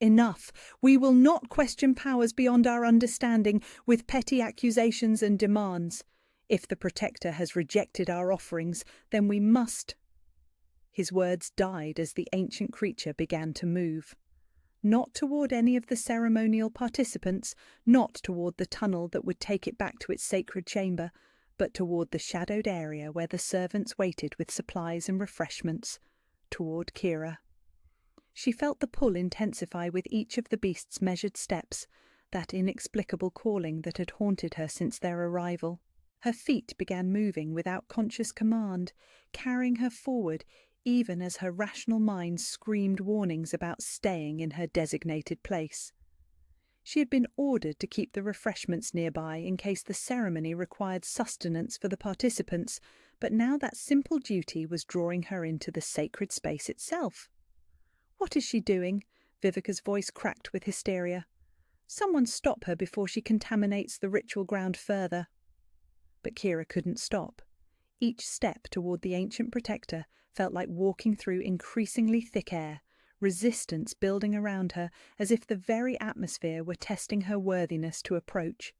"Enough! We will not question powers beyond our understanding with petty accusations and demands. If the Protector has rejected our offerings, then we must—" His words died as the ancient creature began to move. Not toward any of the ceremonial participants, not toward the tunnel that would take it back to its sacred chamber, but toward the shadowed area where the servants waited with supplies and refreshments, toward Kira. She felt the pull intensify with each of the beast's measured steps, that inexplicable calling that had haunted her since their arrival. Her feet began moving without conscious command, carrying her forward even as her rational mind screamed warnings about staying in her designated place. She had been ordered to keep the refreshments nearby in case the ceremony required sustenance for the participants, but now that simple duty was drawing her into the sacred space itself. "What is she doing?" Vivica's voice cracked with hysteria. "Someone stop her before she contaminates the ritual ground further." But Kira couldn't stop. Each step toward the ancient protector felt like walking through increasingly thick air, resistance building around her as if the very atmosphere were testing her worthiness to approach.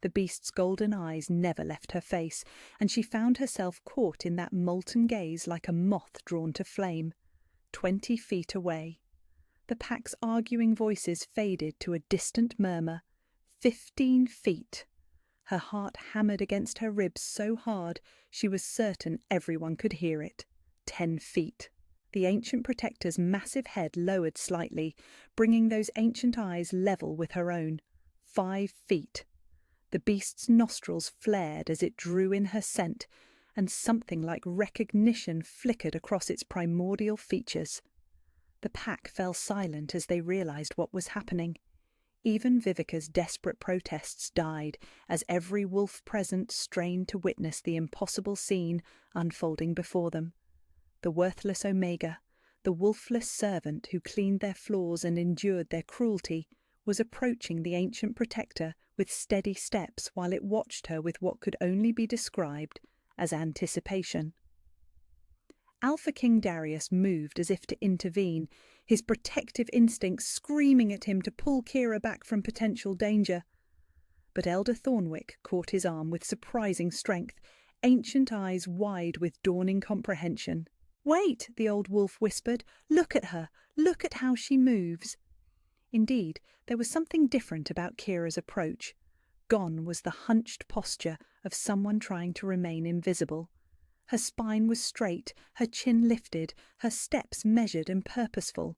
The beast's golden eyes never left her face, and she found herself caught in that molten gaze like a moth drawn to flame. 20 feet away. The pack's arguing voices faded to a distant murmur. 15 feet. Her heart hammered against her ribs so hard she was certain everyone could hear it. 10 feet. The ancient protector's massive head lowered slightly, bringing those ancient eyes level with her own. 5 feet. The beast's nostrils flared as it drew in her scent, and something like recognition flickered across its primordial features. The pack fell silent as they realized what was happening. Even Vivica's desperate protests died as every wolf present strained to witness the impossible scene unfolding before them. The worthless Omega, the wolfless servant who cleaned their floors and endured their cruelty, was approaching the ancient protector with steady steps while it watched her with what could only be described as anticipation. Alpha King Darius moved as if to intervene, his protective instincts screaming at him to pull Kira back from potential danger. But Elder Thornwick caught his arm with surprising strength, ancient eyes wide with dawning comprehension. "Wait," the old wolf whispered. "Look at her. Look at how she moves." Indeed, there was something different about Kira's approach. Gone was the hunched posture of someone trying to remain invisible. Her spine was straight, her chin lifted, her steps measured and purposeful.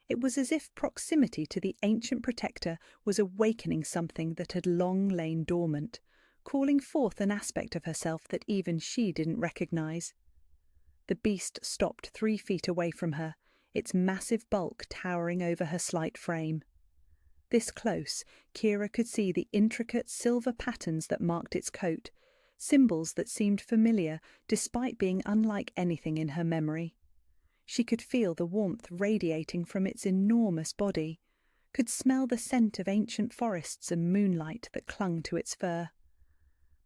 It was as if proximity to the ancient protector was awakening something that had long lain dormant, calling forth an aspect of herself that even she didn't recognize. The beast stopped 3 feet away from her, its massive bulk towering over her slight frame. This close, Kira could see the intricate silver patterns that marked its coat, symbols that seemed familiar despite being unlike anything in her memory. She could feel the warmth radiating from its enormous body, could smell the scent of ancient forests and moonlight that clung to its fur.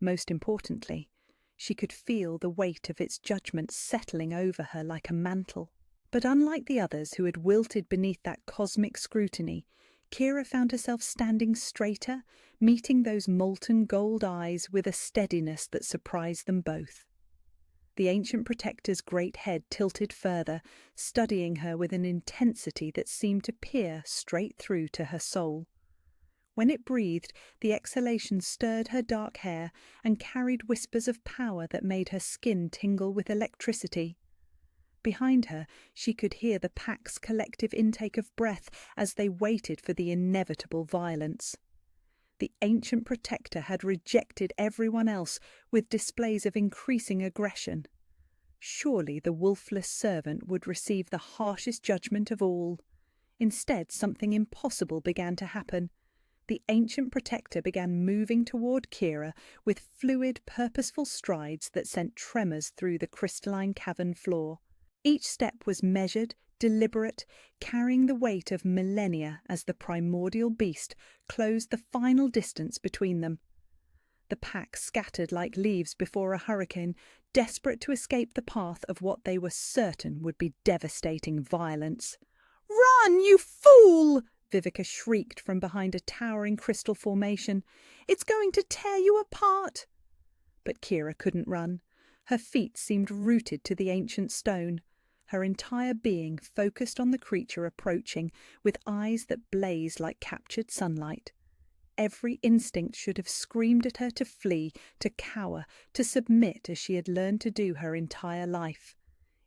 Most importantly, she could feel the weight of its judgment settling over her like a mantle. But unlike the others who had wilted beneath that cosmic scrutiny, Kira found herself standing straighter, meeting those molten gold eyes with a steadiness that surprised them both. The ancient protector's great head tilted further, studying her with an intensity that seemed to peer straight through to her soul. When it breathed, the exhalation stirred her dark hair and carried whispers of power that made her skin tingle with electricity. Behind her, she could hear the pack's collective intake of breath as they waited for the inevitable violence. The ancient protector had rejected everyone else with displays of increasing aggression. Surely the wolfless servant would receive the harshest judgment of all. Instead, something impossible began to happen. The ancient protector began moving toward Kira with fluid, purposeful strides that sent tremors through the crystalline cavern floor. Each step was measured, deliberate, carrying the weight of millennia as the primordial beast closed the final distance between them. The pack scattered like leaves before a hurricane, desperate to escape the path of what they were certain would be devastating violence. "Run, you fool!" Vivica shrieked from behind a towering crystal formation. "It's going to tear you apart!" But Kira couldn't run. Her feet seemed rooted to the ancient stone. Her entire being focused on the creature approaching, with eyes that blazed like captured sunlight. Every instinct should have screamed at her to flee, to cower, to submit as she had learned to do her entire life.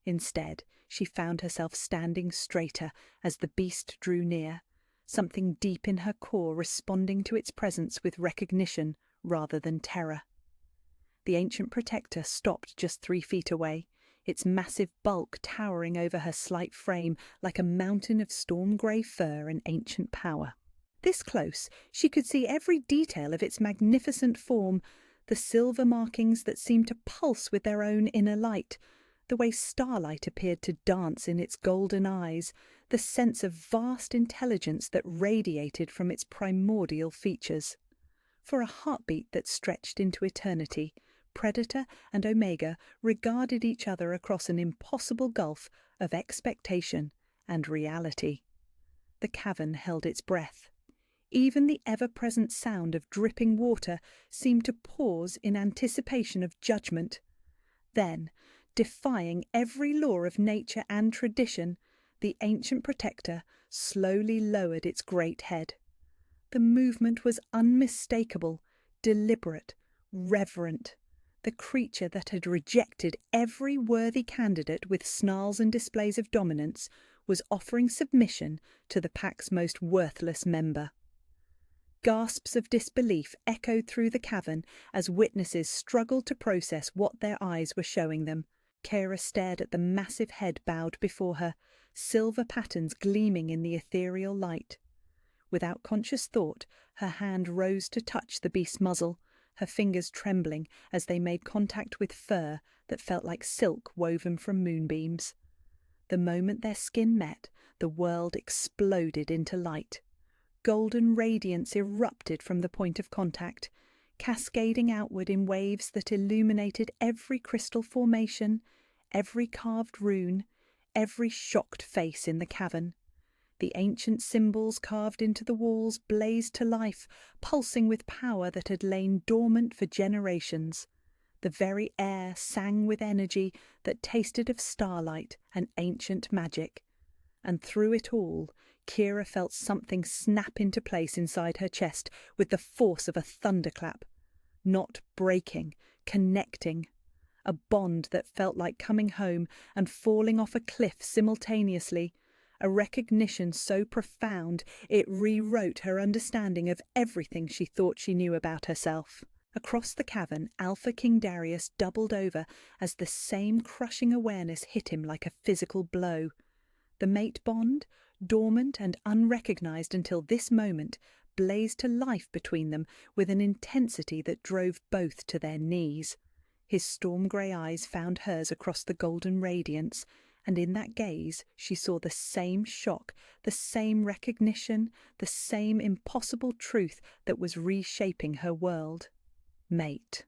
Instead, she found herself standing straighter as the beast drew near, something deep in her core responding to its presence with recognition rather than terror. The ancient protector stopped just 3 feet away, its massive bulk towering over her slight frame like a mountain of storm-grey fur and ancient power. This close, she could see every detail of its magnificent form, the silver markings that seemed to pulse with their own inner light, the way starlight appeared to dance in its golden eyes, the sense of vast intelligence that radiated from its primordial features. For a heartbeat that stretched into eternity, Predator and Omega regarded each other across an impossible gulf of expectation and reality. The cavern held its breath. Even the ever-present sound of dripping water seemed to pause in anticipation of judgment. Then, defying every law of nature and tradition, the ancient protector slowly lowered its great head. The movement was unmistakable, deliberate, reverent. The creature that had rejected every worthy candidate with snarls and displays of dominance was offering submission to the pack's most worthless member. Gasps of disbelief echoed through the cavern as witnesses struggled to process what their eyes were showing them. Kira stared at the massive head bowed before her, silver patterns gleaming in the ethereal light. Without conscious thought, her hand rose to touch the beast's muzzle, her fingers trembling as they made contact with fur that felt like silk woven from moonbeams. The moment their skin met, the world exploded into light. Golden radiance erupted from the point of contact, cascading outward in waves that illuminated every crystal formation, every carved rune, every shocked face in the cavern. The ancient symbols carved into the walls blazed to life, pulsing with power that had lain dormant for generations. The very air sang with energy that tasted of starlight and ancient magic. And through it all, Kira felt something snap into place inside her chest with the force of a thunderclap. Not breaking, connecting. A bond that felt like coming home and falling off a cliff simultaneously. A recognition so profound it rewrote her understanding of everything she thought she knew about herself. Across the cavern, Alpha King Darius doubled over as the same crushing awareness hit him like a physical blow. The mate bond, dormant and unrecognized until this moment, blazed to life between them with an intensity that drove both to their knees. His storm-grey eyes found hers across the golden radiance, and in that gaze she saw the same shock, the same recognition, the same impossible truth that was reshaping her world. Mate.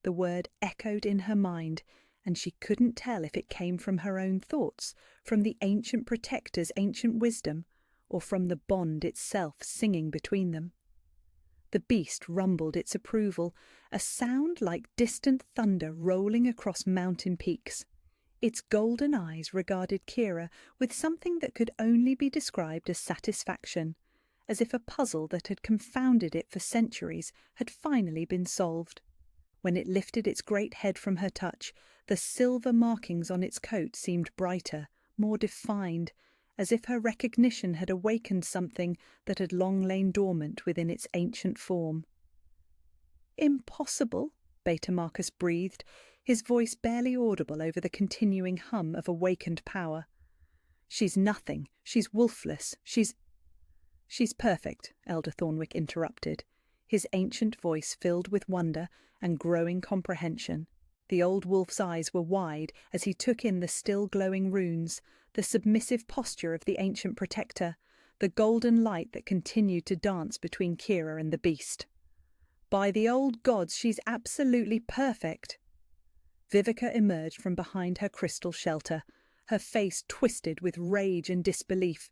The word echoed in her mind, and she couldn't tell if it came from her own thoughts, from the ancient protector's ancient wisdom, or from the bond itself singing between them. The beast rumbled its approval, a sound like distant thunder rolling across mountain peaks. Its golden eyes regarded Kira with something that could only be described as satisfaction, as if a puzzle that had confounded it for centuries had finally been solved. When it lifted its great head from her touch, the silver markings on its coat seemed brighter, more defined, as if her recognition had awakened something that had long lain dormant within its ancient form. "Impossible," Beta Marcus breathed, his voice barely audible over the continuing hum of awakened power. "She's nothing. She's wolfless. She's perfect," Elder Thornwick interrupted, his ancient voice filled with wonder and growing comprehension. The old wolf's eyes were wide as he took in the still glowing runes, the submissive posture of the ancient protector, the golden light that continued to dance between Kira and the beast. "By the old gods, she's absolutely perfect." Vivica emerged from behind her crystal shelter, her face twisted with rage and disbelief.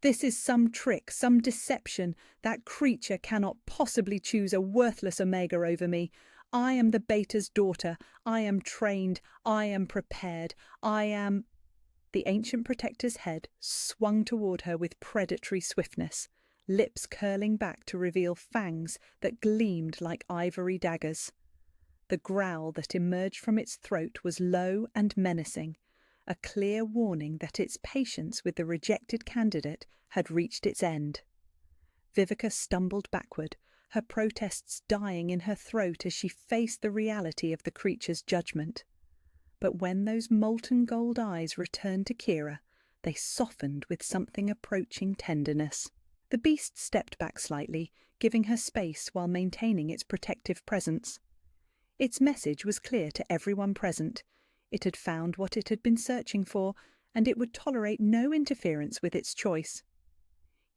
"This is some trick, some deception. That creature cannot possibly choose a worthless Omega over me. I am the Beta's daughter. I am trained. I am prepared. I am—" The ancient protector's head swung toward her with predatory swiftness, lips curling back to reveal fangs that gleamed like ivory daggers. The growl that emerged from its throat was low and menacing, a clear warning that its patience with the rejected candidate had reached its end. Vivica stumbled backward, her protests dying in her throat as she faced the reality of the creature's judgment. But when those molten gold eyes returned to Kira, they softened with something approaching tenderness. The beast stepped back slightly, giving her space while maintaining its protective presence. Its message was clear to everyone present. It had found what it had been searching for, and it would tolerate no interference with its choice.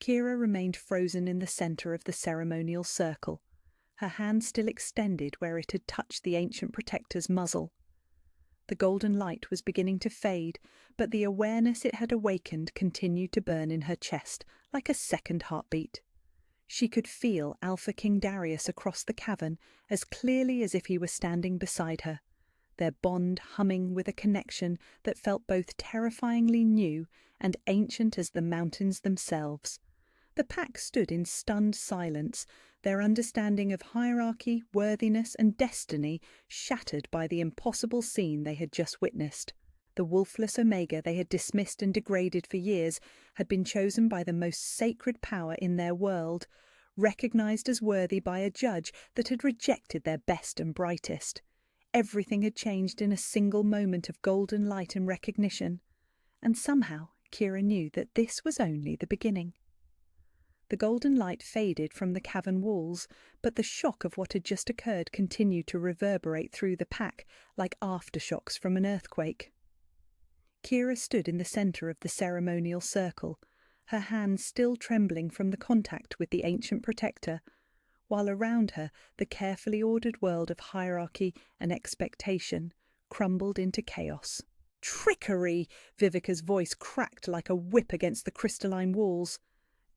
Kira remained frozen in the centre of the ceremonial circle, her hand still extended where it had touched the ancient protector's muzzle. The golden light was beginning to fade, but the awareness it had awakened continued to burn in her chest like a second heartbeat. She could feel Alpha King Darius across the cavern as clearly as if he were standing beside her, their bond humming with a connection that felt both terrifyingly new and ancient as the mountains themselves. The pack stood in stunned silence, their understanding of hierarchy, worthiness, and destiny shattered by the impossible scene they had just witnessed. The wolfless Omega they had dismissed and degraded for years had been chosen by the most sacred power in their world, recognized as worthy by a judge that had rejected their best and brightest. Everything had changed in a single moment of golden light and recognition, and somehow Kira knew that this was only the beginning. The golden light faded from the cavern walls, but the shock of what had just occurred continued to reverberate through the pack like aftershocks from an earthquake. Kira stood in the centre of the ceremonial circle, her hands still trembling from the contact with the ancient protector, while around her the carefully ordered world of hierarchy and expectation crumbled into chaos. "Trickery!" Vivica's voice cracked like a whip against the crystalline walls.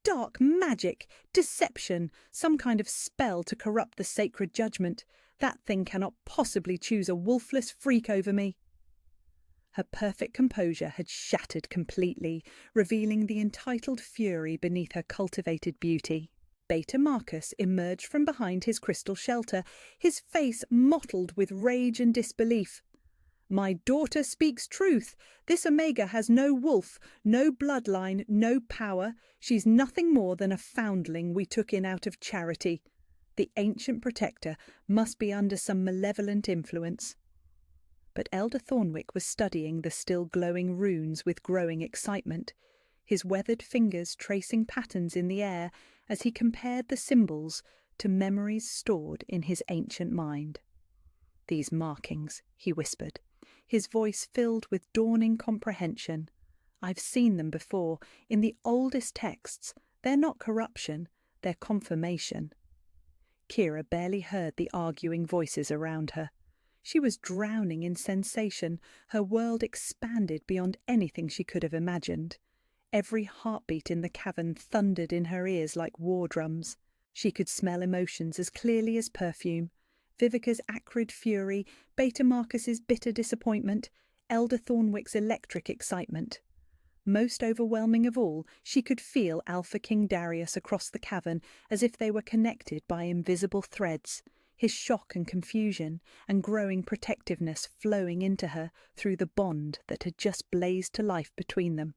"Dark magic! Deception! Some kind of spell to corrupt the sacred judgment. That thing cannot possibly choose a wolfless freak over me." Her perfect composure had shattered completely, revealing the entitled fury beneath her cultivated beauty. Beta Marcus emerged from behind his crystal shelter, his face mottled with rage and disbelief. "My daughter speaks truth. This Omega has no wolf, no bloodline, no power. She's nothing more than a foundling we took in out of charity. The ancient protector must be under some malevolent influence." But Elder Thornwick was studying the still glowing runes with growing excitement, his weathered fingers tracing patterns in the air as he compared the symbols to memories stored in his ancient mind. "These markings," he whispered, his voice filled with dawning comprehension. "I've seen them before, in the oldest texts. They're not corruption, they're confirmation." Kira barely heard the arguing voices around her. She was drowning in sensation, her world expanded beyond anything she could have imagined. Every heartbeat in the cavern thundered in her ears like war drums. She could smell emotions as clearly as perfume. Vivica's acrid fury, Beta Marcus's bitter disappointment, Elder Thornwick's electric excitement. Most overwhelming of all, she could feel Alpha King Darius across the cavern as if they were connected by invisible threads, his shock and confusion and growing protectiveness flowing into her through the bond that had just blazed to life between them.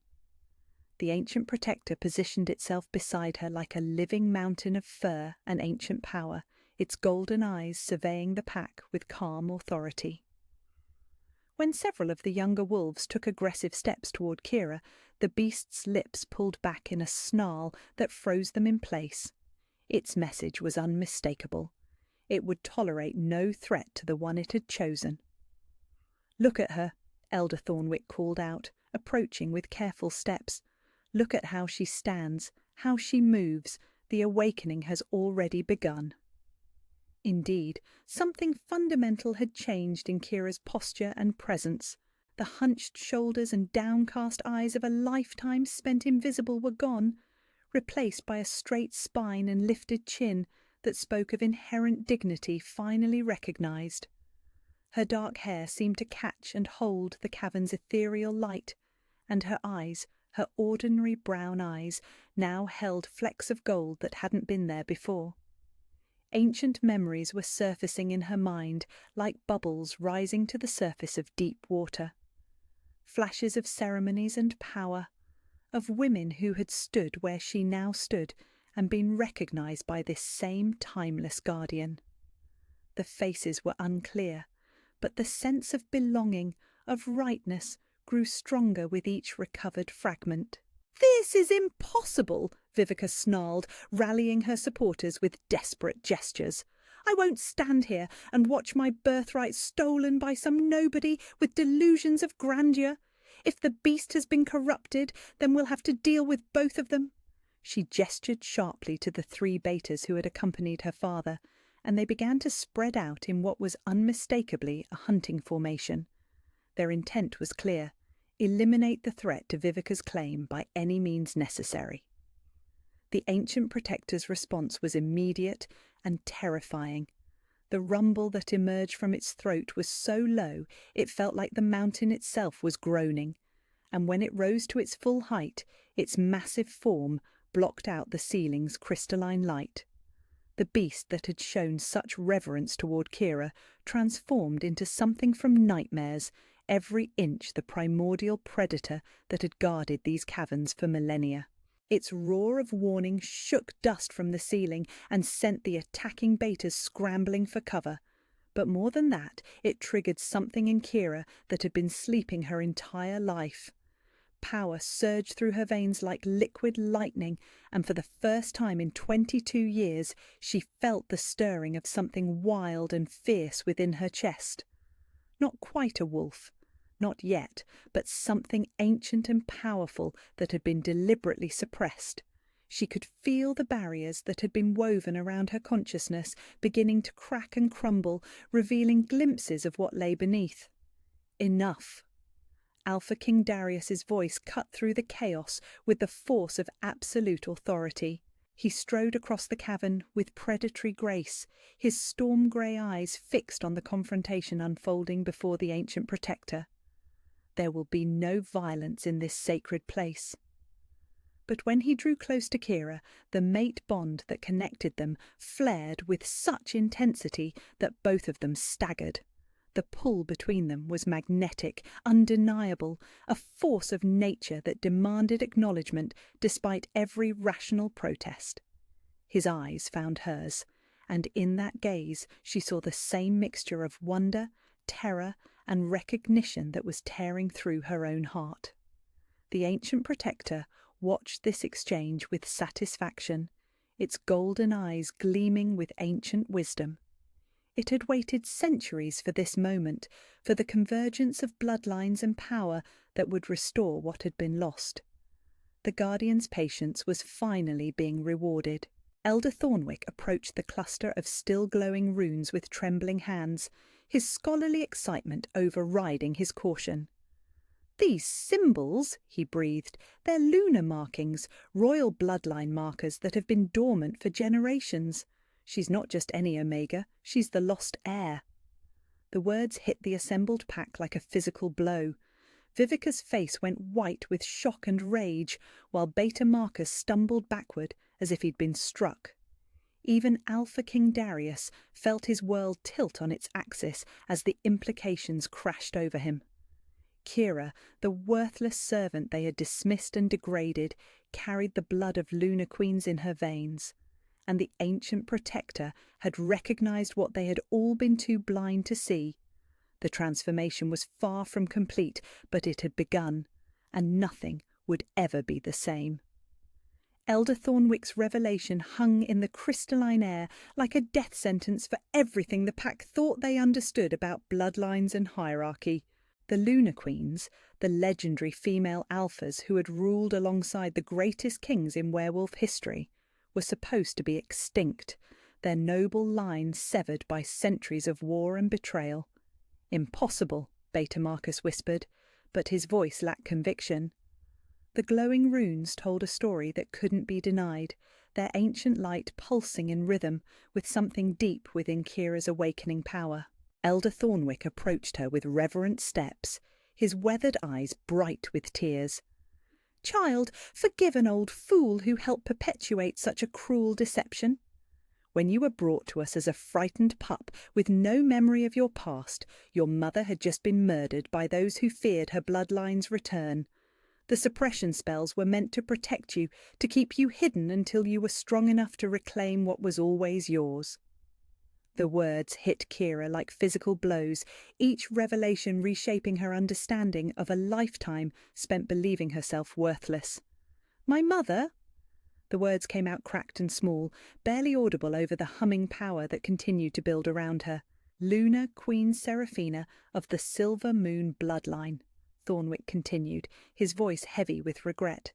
The ancient protector positioned itself beside her like a living mountain of fur and ancient power, its golden eyes surveying the pack with calm authority. When several of the younger wolves took aggressive steps toward Kira, the beast's lips pulled back in a snarl that froze them in place. Its message was unmistakable. It would tolerate no threat to the one it had chosen. "Look at her," Elder Thornwick called out, approaching with careful steps. "Look at how she stands, how she moves. The awakening has already begun." Indeed, something fundamental had changed in Kira's posture and presence. The hunched shoulders and downcast eyes of a lifetime spent invisible were gone, replaced by a straight spine and lifted chin that spoke of inherent dignity finally recognized. Her dark hair seemed to catch and hold the cavern's ethereal light, and her eyes, her ordinary brown eyes, now held flecks of gold that hadn't been there before. Ancient memories were surfacing in her mind like bubbles rising to the surface of deep water. Flashes of ceremonies and power, of women who had stood where she now stood and been recognized by this same timeless guardian. The faces were unclear, but the sense of belonging, of rightness, grew stronger with each recovered fragment. "This is impossible!" Vivica snarled, rallying her supporters with desperate gestures. "I won't stand here and watch my birthright stolen by some nobody with delusions of grandeur. If the beast has been corrupted, then we'll have to deal with both of them." She gestured sharply to the 3 betas who had accompanied her father, and they began to spread out in what was unmistakably a hunting formation. Their intent was clear: eliminate the threat to Vivica's claim by any means necessary. The ancient protector's response was immediate and terrifying. The rumble that emerged from its throat was so low it felt like the mountain itself was groaning, and when it rose to its full height, its massive form blocked out the ceiling's crystalline light. The beast that had shown such reverence toward Kira transformed into something from nightmares, every inch the primordial predator that had guarded these caverns for millennia. Its roar of warning shook dust from the ceiling and sent the attacking betas scrambling for cover. But more than that, it triggered something in Kira that had been sleeping her entire life. Power surged through her veins like liquid lightning, and for the first time in 22 years, she felt the stirring of something wild and fierce within her chest. Not quite a wolf. Not yet, but something ancient and powerful that had been deliberately suppressed. She could feel the barriers that had been woven around her consciousness beginning to crack and crumble, revealing glimpses of what lay beneath. Enough. Alpha King Darius's voice cut through the chaos with the force of absolute authority. He strode across the cavern with predatory grace, his storm-grey eyes fixed on the confrontation unfolding before the ancient protector. There will be no violence in this sacred place. But when he drew close to Kira, the mate bond that connected them flared with such intensity that both of them staggered. The pull between them was magnetic, undeniable, a force of nature that demanded acknowledgement despite every rational protest. His eyes found hers, and in that gaze she saw the same mixture of wonder, terror, and recognition that was tearing through her own heart. The ancient protector watched this exchange with satisfaction, its golden eyes gleaming with ancient wisdom. It had waited centuries for this moment, for the convergence of bloodlines and power that would restore what had been lost. The Guardian's patience was finally being rewarded. Elder Thornwick approached the cluster of still-glowing runes with trembling hands, his scholarly excitement overriding his caution. "These symbols," he breathed, "they're lunar markings, royal bloodline markers that have been dormant for generations. She's not just any Omega, she's the lost heir." The words hit the assembled pack like a physical blow. Vivica's face went white with shock and rage, while Beta Marcus stumbled backward as if he'd been struck. Even Alpha King Darius felt his world tilt on its axis as the implications crashed over him. Kira, the worthless servant they had dismissed and degraded, carried the blood of lunar queens in her veins, and the ancient protector had recognized what they had all been too blind to see. The transformation was far from complete, but it had begun, and nothing would ever be the same. Elder Thornwick's revelation hung in the crystalline air like a death sentence for everything the pack thought they understood about bloodlines and hierarchy. The Lunar Queens, the legendary female alphas who had ruled alongside the greatest kings in werewolf history, were supposed to be extinct, their noble line severed by centuries of war and betrayal. "Impossible," Beta Marcus whispered, but his voice lacked conviction. The glowing runes told a story that couldn't be denied, their ancient light pulsing in rhythm with something deep within Kira's awakening power. Elder Thornwick approached her with reverent steps, his weathered eyes bright with tears. "Child, forgive an old fool who helped perpetuate such a cruel deception. When you were brought to us as a frightened pup with no memory of your past, your mother had just been murdered by those who feared her bloodline's return. The suppression spells were meant to protect you, to keep you hidden until you were strong enough to reclaim what was always yours." The words hit Kira like physical blows, each revelation reshaping her understanding of a lifetime spent believing herself worthless. "My mother?" The words came out cracked and small, barely audible over the humming power that continued to build around her. "Lunar Queen Seraphina of the Silver Moon bloodline," Thornwick continued, his voice heavy with regret.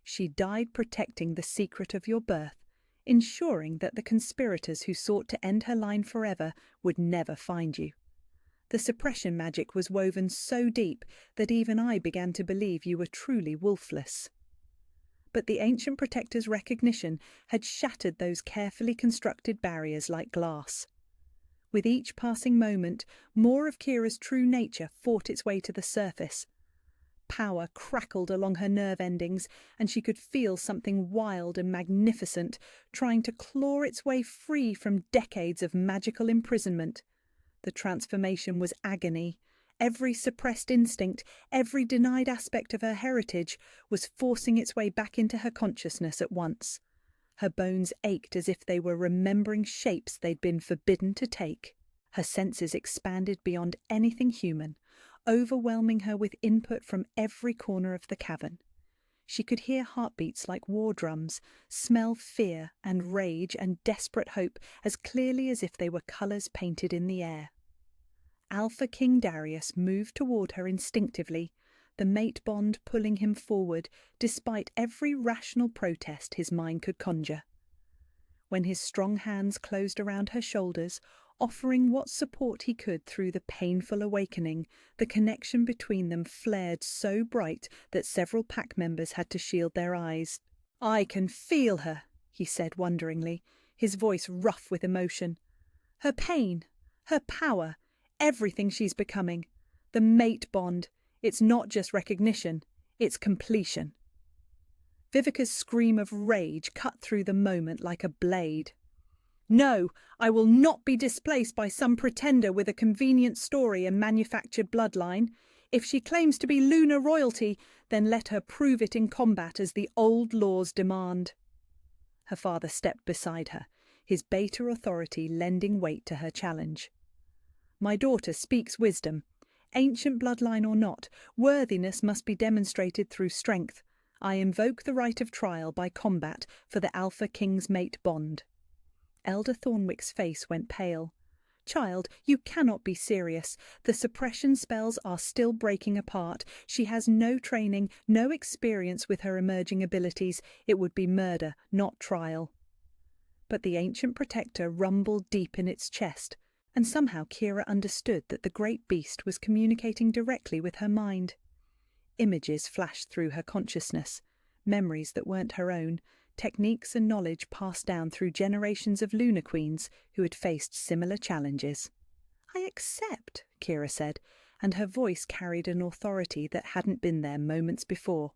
"She died protecting the secret of your birth, ensuring that the conspirators who sought to end her line forever would never find you. The suppression magic was woven so deep that even I began to believe you were truly wolfless." But the ancient protector's recognition had shattered those carefully constructed barriers like glass. With each passing moment, more of Kira's true nature fought its way to the surface. Power crackled along her nerve endings, and she could feel something wild and magnificent trying to claw its way free from decades of magical imprisonment. The transformation was agony. Every suppressed instinct, every denied aspect of her heritage was forcing its way back into her consciousness at once. Her bones ached as if they were remembering shapes they'd been forbidden to take. Her senses expanded beyond anything human, overwhelming her with input from every corner of the cavern. She could hear heartbeats like war drums, smell fear and rage and desperate hope as clearly as if they were colours painted in the air. Alpha King Darius moved toward her instinctively, the mate bond pulling him forward despite every rational protest his mind could conjure. When his strong hands closed around her shoulders, offering what support he could through the painful awakening, the connection between them flared so bright that several pack members had to shield their eyes. "I can feel her," he said wonderingly, his voice rough with emotion. "Her pain, her power, everything she's becoming. The mate bond. It's not just recognition, it's completion." Vivica's scream of rage cut through the moment like a blade. "No, I will not be displaced by some pretender with a convenient story and manufactured bloodline. If she claims to be lunar royalty, then let her prove it in combat as the old laws demand." Her father stepped beside her, his beta authority lending weight to her challenge. "My daughter speaks wisdom. Ancient bloodline or not, worthiness must be demonstrated through strength. I invoke the right of trial by combat for the Alpha King's mate bond." Elder Thornwick's face went pale. "Child, you cannot be serious. The suppression spells are still breaking apart. She has no training, no experience with her emerging abilities. It would be murder, not trial." But the ancient protector rumbled deep in its chest, and somehow Kira understood that the great beast was communicating directly with her mind. Images flashed through her consciousness, memories that weren't her own, techniques and knowledge passed down through generations of lunar queens who had faced similar challenges. "I accept," Kira said, and her voice carried an authority that hadn't been there moments before.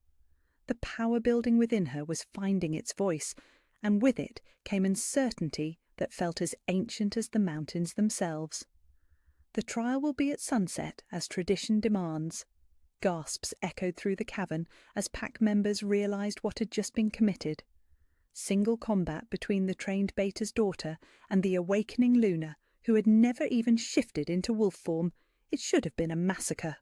The power building within her was finding its voice, and with it came uncertainty that felt as ancient as the mountains themselves. "The trial will be at sunset, as tradition demands." Gasps echoed through the cavern as pack members realized what had just been committed. Single combat between the trained beta's daughter and the awakening Luna, who had never even shifted into wolf form. It should have been a massacre.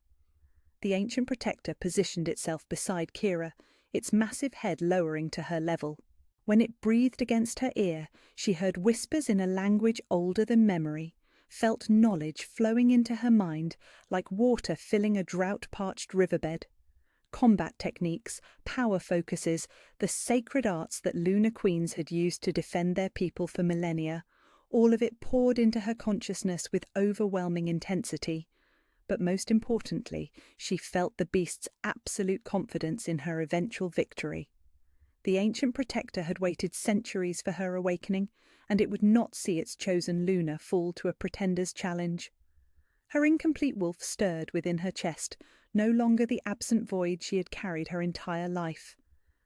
The ancient protector positioned itself beside Kira, its massive head lowering to her level. When it breathed against her ear, she heard whispers in a language older than memory, felt knowledge flowing into her mind like water filling a drought-parched riverbed. Combat techniques, power focuses, the sacred arts that lunar queens had used to defend their people for millennia, all of it poured into her consciousness with overwhelming intensity. But most importantly, she felt the beast's absolute confidence in her eventual victory. The ancient protector had waited centuries for her awakening, and it would not see its chosen Luna fall to a pretender's challenge. Her incomplete wolf stirred within her chest, no longer the absent void she had carried her entire life.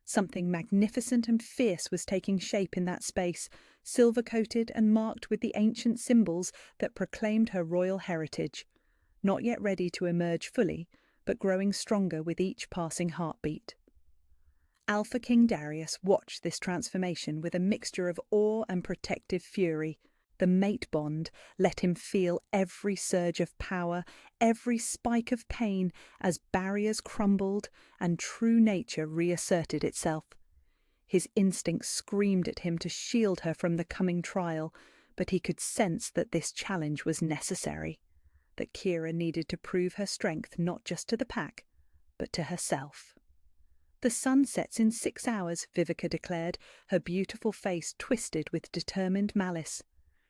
Something magnificent and fierce was taking shape in that space, silver-coated and marked with the ancient symbols that proclaimed her royal heritage, not yet ready to emerge fully, but growing stronger with each passing heartbeat. Alpha King Darius watched this transformation with a mixture of awe and protective fury. The mate bond let him feel every surge of power, every spike of pain as barriers crumbled and true nature reasserted itself. His instincts screamed at him to shield her from the coming trial, but he could sense that this challenge was necessary, that Kira needed to prove her strength not just to the pack, but to herself. "The sun sets in 6 hours, Vivica declared, her beautiful face twisted with determined malice.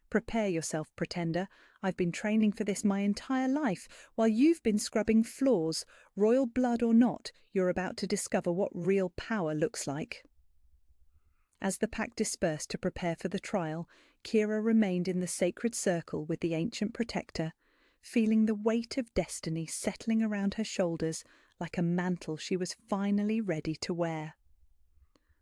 "Prepare yourself, pretender. I've been training for this my entire life, while you've been scrubbing floors. Royal blood or not, you're about to discover what real power looks like." As the pack dispersed to prepare for the trial, Kira remained in the sacred circle with the ancient protector, feeling the weight of destiny settling around her shoulders like a mantle she was finally ready to wear.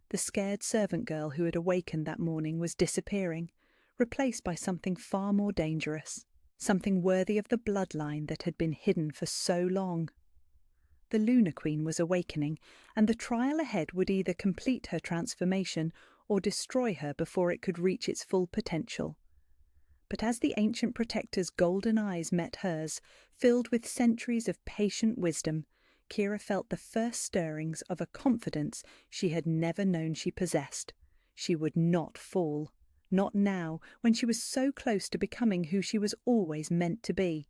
The scared servant girl who had awakened that morning was disappearing, replaced by something far more dangerous, something worthy of the bloodline that had been hidden for so long. The Lunar Queen was awakening, and the trial ahead would either complete her transformation or destroy her before it could reach its full potential. But as the ancient protector's golden eyes met hers, filled with centuries of patient wisdom, Kira felt the first stirrings of a confidence she had never known she possessed. She would not fall. Not now, when she was so close to becoming who she was always meant to be.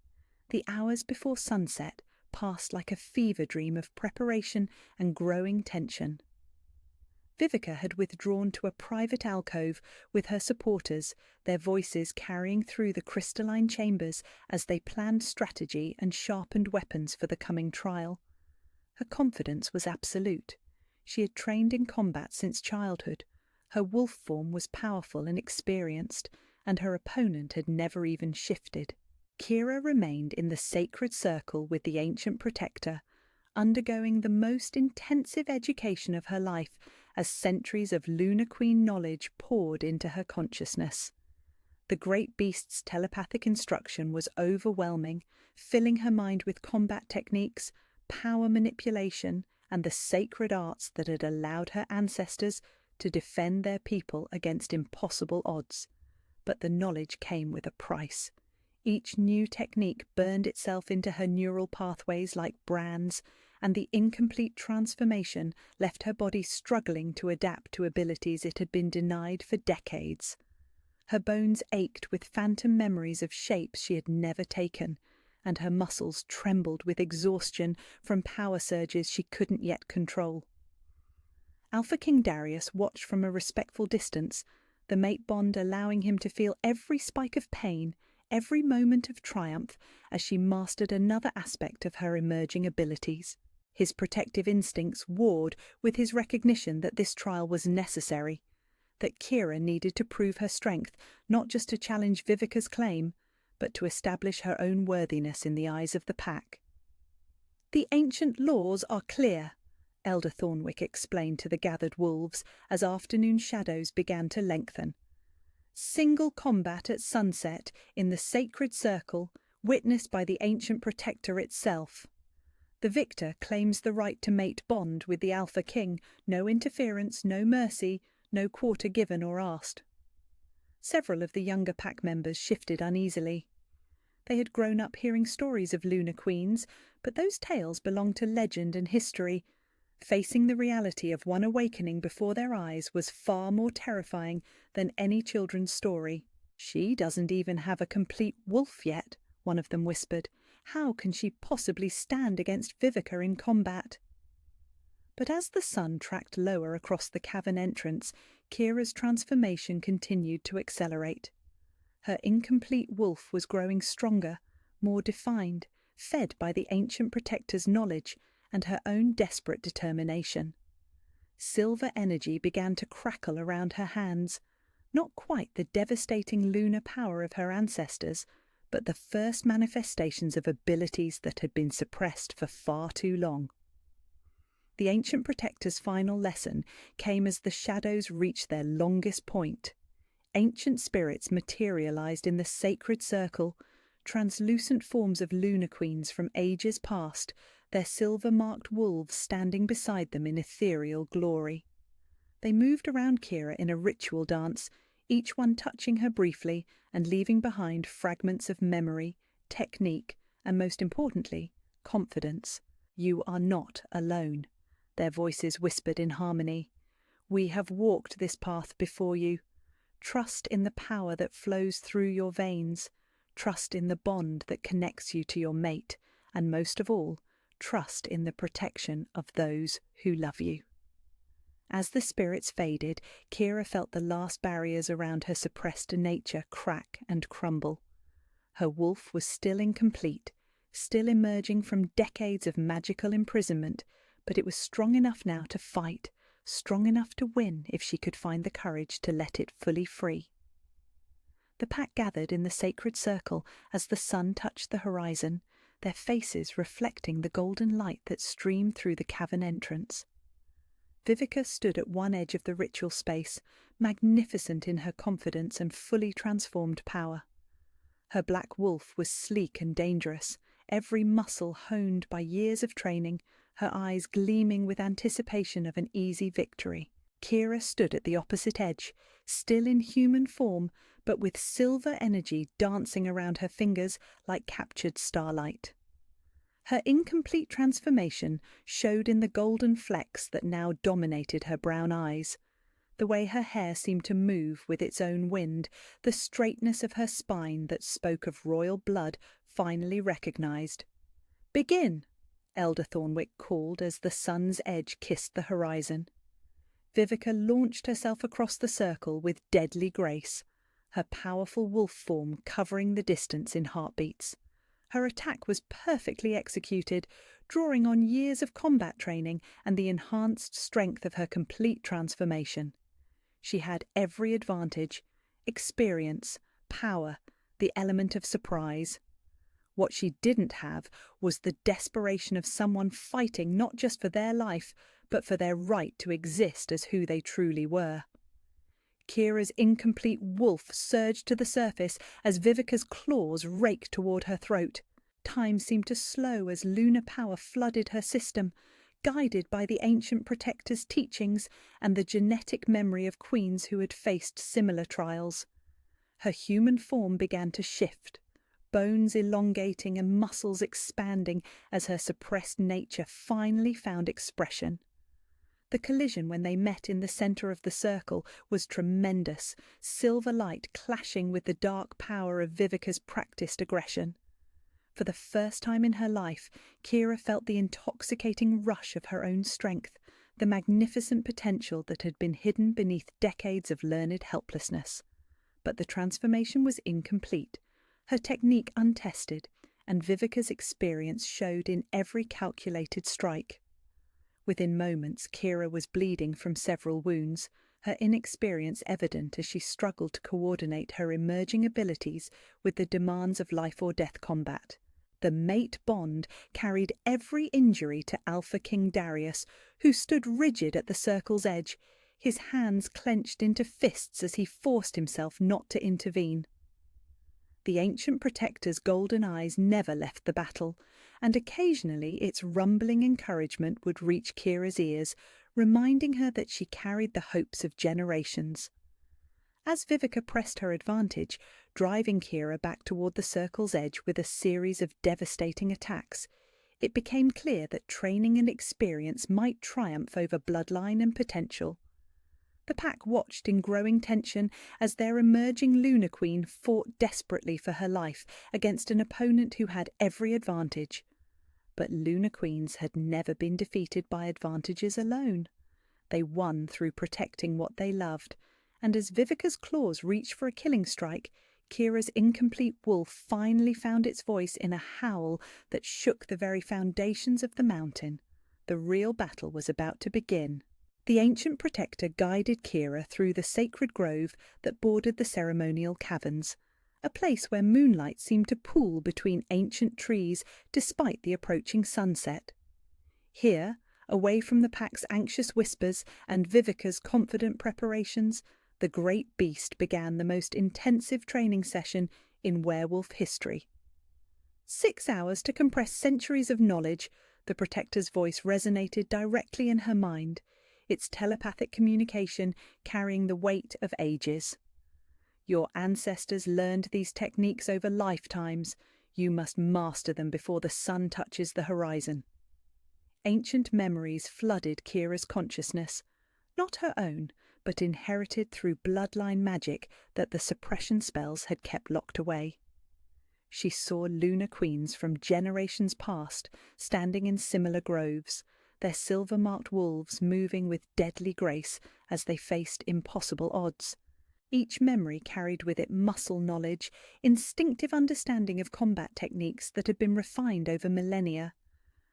The hours before sunset passed like a fever dream of preparation and growing tension. Vivica had withdrawn to a private alcove with her supporters, their voices carrying through the crystalline chambers as they planned strategy and sharpened weapons for the coming trial. Her confidence was absolute. She had trained in combat since childhood. Her wolf form was powerful and experienced, and her opponent had never even shifted. Kira remained in the sacred circle with the ancient protector, undergoing the most intensive education of her life as centuries of Lunar Queen knowledge poured into her consciousness. The great beast's telepathic instruction was overwhelming, filling her mind with combat techniques, power manipulation, and the sacred arts that had allowed her ancestors to defend their people against impossible odds. But the knowledge came with a price. Each new technique burned itself into her neural pathways like brands, and the incomplete transformation left her body struggling to adapt to abilities it had been denied for decades. Her bones ached with phantom memories of shapes she had never taken, and her muscles trembled with exhaustion from power surges she couldn't yet control. Alpha King Darius watched from a respectful distance, the mate bond allowing him to feel every spike of pain, every moment of triumph as she mastered another aspect of her emerging abilities. His protective instincts warred with his recognition that this trial was necessary, that Kira needed to prove her strength, not just to challenge Vivica's claim, but to establish her own worthiness in the eyes of the pack. "The ancient laws are clear," Elder Thornwick explained to the gathered wolves as afternoon shadows began to lengthen. "Single combat at sunset in the sacred circle, witnessed by the ancient protector itself. The victor claims the right to mate bond with the Alpha King, no interference, no mercy, no quarter given or asked." Several of the younger pack members shifted uneasily. They had grown up hearing stories of Lunar Queens, but those tales belonged to legend and history. Facing the reality of one awakening before their eyes was far more terrifying than any children's story. "She doesn't even have a complete wolf yet," one of them whispered. "How can she possibly stand against Vivica in combat?" But as the sun tracked lower across the cavern entrance, Kira's transformation continued to accelerate. Her incomplete wolf was growing stronger, more defined, fed by the ancient protector's knowledge and her own desperate determination. Silver energy began to crackle around her hands, not quite the devastating lunar power of her ancestors, but the first manifestations of abilities that had been suppressed for far too long. The ancient protector's final lesson came as the shadows reached their longest point. Ancient spirits materialized in the sacred circle, translucent forms of Lunar Queens from ages past, their silver-marked wolves standing beside them in ethereal glory. They moved around Kira in a ritual dance, each one touching her briefly and leaving behind fragments of memory, technique, and most importantly, confidence. "You are not alone," their voices whispered in harmony. "We have walked this path before you. Trust in the power that flows through your veins. Trust in the bond that connects you to your mate, and most of all, trust in the protection of those who love you." As the spirits faded, Kira felt the last barriers around her suppressed nature crack and crumble. Her wolf was still incomplete, still emerging from decades of magical imprisonment, but it was strong enough now to fight, strong enough to win if she could find the courage to let it fully free. The pack gathered in the sacred circle as the sun touched the horizon, their faces reflecting the golden light that streamed through the cavern entrance. Vivica stood at one edge of the ritual space, magnificent in her confidence and fully transformed power. Her black wolf was sleek and dangerous, every muscle honed by years of training, her eyes gleaming with anticipation of an easy victory. Kira stood at the opposite edge, still in human form, but with silver energy dancing around her fingers like captured starlight. Her incomplete transformation showed in the golden flecks that now dominated her brown eyes, the way her hair seemed to move with its own wind, the straightness of her spine that spoke of royal blood finally recognized. "Begin," Elder Thornwick called as the sun's edge kissed the horizon. Vivica launched herself across the circle with deadly grace, her powerful wolf form covering the distance in heartbeats. Her attack was perfectly executed, drawing on years of combat training and the enhanced strength of her complete transformation. She had every advantage: experience, power, the element of surprise. What she didn't have was the desperation of someone fighting not just for their life, but for their right to exist as who they truly were. Kira's incomplete wolf surged to the surface as Vivica's claws raked toward her throat. Time seemed to slow as lunar power flooded her system, guided by the ancient protector's teachings and the genetic memory of queens who had faced similar trials. Her human form began to shift, bones elongating and muscles expanding as her suppressed nature finally found expression. The collision when they met in the center of the circle was tremendous, silver light clashing with the dark power of Vivica's practiced aggression. For the first time in her life, Kira felt the intoxicating rush of her own strength, the magnificent potential that had been hidden beneath decades of learned helplessness. But the transformation was incomplete, her technique untested, and Vivica's experience showed in every calculated strike. Within moments, Kira was bleeding from several wounds, her inexperience evident as she struggled to coordinate her emerging abilities with the demands of life-or-death combat. The mate bond carried every injury to Alpha King Darius, who stood rigid at the circle's edge, his hands clenched into fists as he forced himself not to intervene. The ancient protector's golden eyes never left the battle, and occasionally its rumbling encouragement would reach Kira's ears, reminding her that she carried the hopes of generations. As Vivica pressed her advantage, driving Kira back toward the circle's edge with a series of devastating attacks, it became clear that training and experience might triumph over bloodline and potential. The pack watched in growing tension as their emerging Lunar Queen fought desperately for her life against an opponent who had every advantage. But Lunar Queens had never been defeated by advantages alone. They won through protecting what they loved, and as Vivica's claws reached for a killing strike, Kira's incomplete wolf finally found its voice in a howl that shook the very foundations of the mountain. The real battle was about to begin. The ancient protector guided Kira through the sacred grove that bordered the ceremonial caverns, a place where moonlight seemed to pool between ancient trees despite the approaching sunset. Here, away from the pack's anxious whispers and Vivica's confident preparations, the great beast began the most intensive training session in werewolf history. 6 hours to compress centuries of knowledge, the protector's voice resonated directly in her mind, its telepathic communication carrying the weight of ages. Your ancestors learned these techniques over lifetimes. You must master them before the sun touches the horizon. Ancient memories flooded Kira's consciousness, not her own, but inherited through bloodline magic that the suppression spells had kept locked away. She saw lunar queens from generations past standing in similar groves, their silver-marked wolves moving with deadly grace as they faced impossible odds. Each memory carried with it muscle knowledge, instinctive understanding of combat techniques that had been refined over millennia.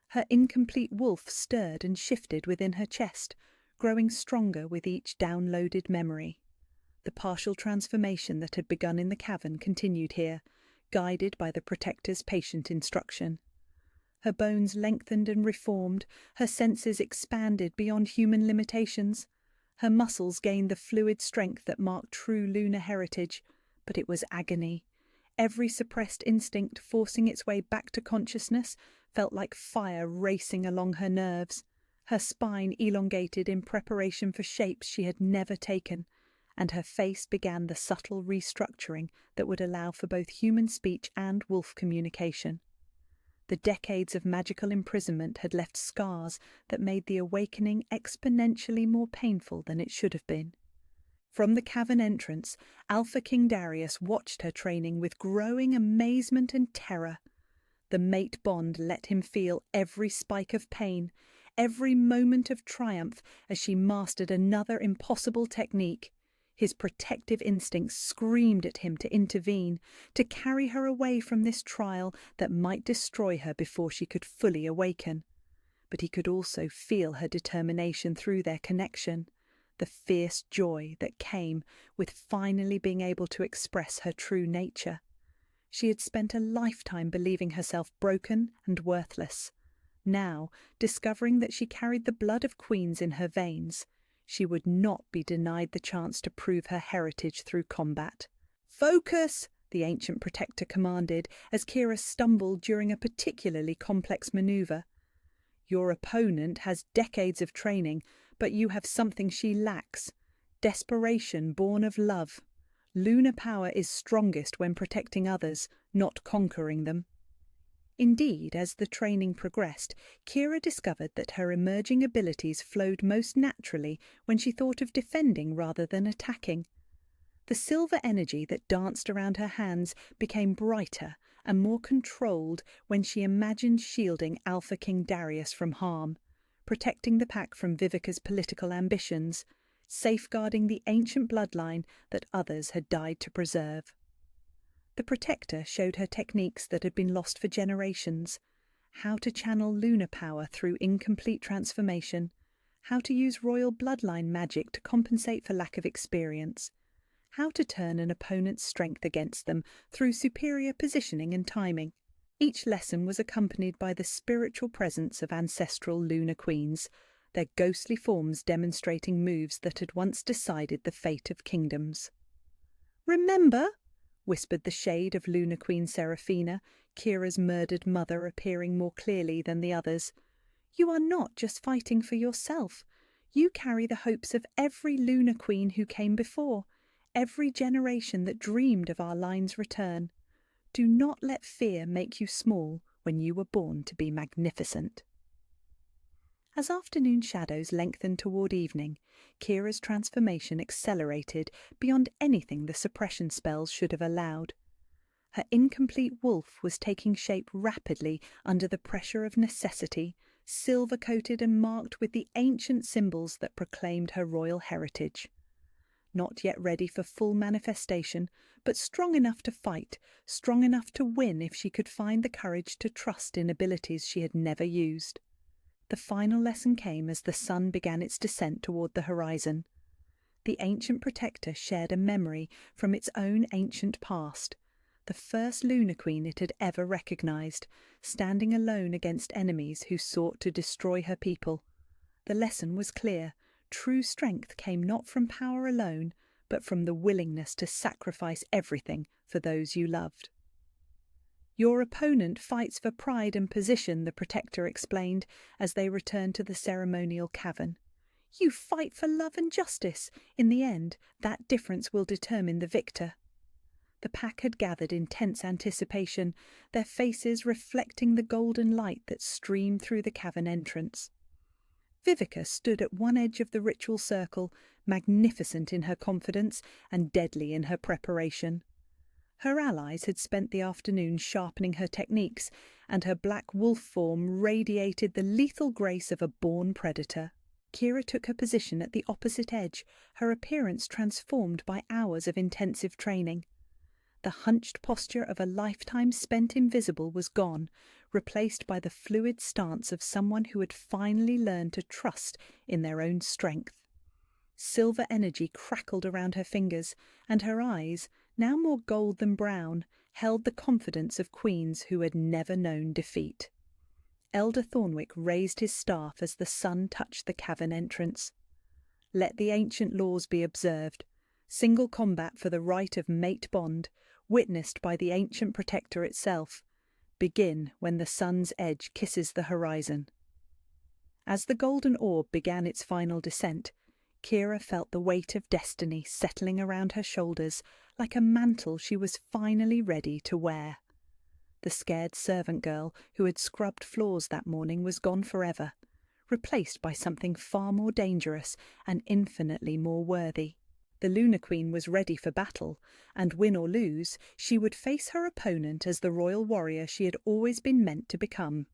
Her incomplete wolf stirred and shifted within her chest, growing stronger with each downloaded memory. The partial transformation that had begun in the cavern continued here, guided by the protector's patient instruction. Her bones lengthened and reformed, her senses expanded beyond human limitations. Her muscles gained the fluid strength that marked true lunar heritage, but it was agony. Every suppressed instinct forcing its way back to consciousness felt like fire racing along her nerves. Her spine elongated in preparation for shapes she had never taken, and her face began the subtle restructuring that would allow for both human speech and wolf communication. The decades of magical imprisonment had left scars that made the awakening exponentially more painful than it should have been. From the cavern entrance, Alpha King Darius watched her training with growing amazement and terror. The mate bond let him feel every spike of pain, every moment of triumph as she mastered another impossible technique. His protective instincts screamed at him to intervene, to carry her away from this trial that might destroy her before she could fully awaken. But he could also feel her determination through their connection, the fierce joy that came with finally being able to express her true nature. She had spent a lifetime believing herself broken and worthless. Now, discovering that she carried the blood of queens in her veins, she would not be denied the chance to prove her heritage through combat. "Focus!" the ancient protector commanded as Kira stumbled during a particularly complex maneuver. "Your opponent has decades of training, but you have something she lacks: desperation born of love. Lunar power is strongest when protecting others, not conquering them." Indeed, as the training progressed, Kira discovered that her emerging abilities flowed most naturally when she thought of defending rather than attacking. The silver energy that danced around her hands became brighter and more controlled when she imagined shielding Alpha King Darius from harm, protecting the pack from Vivica's political ambitions, safeguarding the ancient bloodline that others had died to preserve. The protector showed her techniques that had been lost for generations: how to channel lunar power through incomplete transformation, how to use royal bloodline magic to compensate for lack of experience, how to turn an opponent's strength against them through superior positioning and timing. Each lesson was accompanied by the spiritual presence of ancestral lunar queens, their ghostly forms demonstrating moves that had once decided the fate of kingdoms. "Remember," whispered the shade of Lunar Queen Seraphina, Kira's murdered mother appearing more clearly than the others, "you are not just fighting for yourself. You carry the hopes of every Lunar Queen who came before, every generation that dreamed of our line's return. Do not let fear make you small when you were born to be magnificent." As afternoon shadows lengthened toward evening, Kira's transformation accelerated beyond anything the suppression spells should have allowed. Her incomplete wolf was taking shape rapidly under the pressure of necessity, silver-coated and marked with the ancient symbols that proclaimed her royal heritage. Not yet ready for full manifestation, but strong enough to fight, strong enough to win if she could find the courage to trust in abilities she had never used. The final lesson came as the sun began its descent toward the horizon. The ancient protector shared a memory from its own ancient past, the first Lunar Queen it had ever recognized, standing alone against enemies who sought to destroy her people. The lesson was clear: true strength came not from power alone, but from the willingness to sacrifice everything for those you loved. "Your opponent fights for pride and position," the protector explained as they returned to the ceremonial cavern. "You fight for love and justice. In the end, that difference will determine the victor." The pack had gathered in tense anticipation, their faces reflecting the golden light that streamed through the cavern entrance. Vivica stood at one edge of the ritual circle, magnificent in her confidence and deadly in her preparation. Her allies had spent the afternoon sharpening her techniques, and her black wolf form radiated the lethal grace of a born predator. Kira took her position at the opposite edge, her appearance transformed by hours of intensive training. The hunched posture of a lifetime spent invisible was gone, replaced by the fluid stance of someone who had finally learned to trust in their own strength. Silver energy crackled around her fingers, and her eyes, now more gold than brown, held the confidence of queens who had never known defeat. Elder Thornwick raised his staff as the sun touched the cavern entrance. Let the ancient laws be observed. Single combat for the right of mate bond, witnessed by the ancient protector itself. Begin when the sun's edge kisses the horizon. As the golden orb began its final descent, Kira felt the weight of destiny settling around her shoulders like a mantle she was finally ready to wear. The scared servant girl who had scrubbed floors that morning was gone forever, replaced by something far more dangerous and infinitely more worthy. The Lunar Queen was ready for battle, and win or lose, she would face her opponent as the royal warrior she had always been meant to become.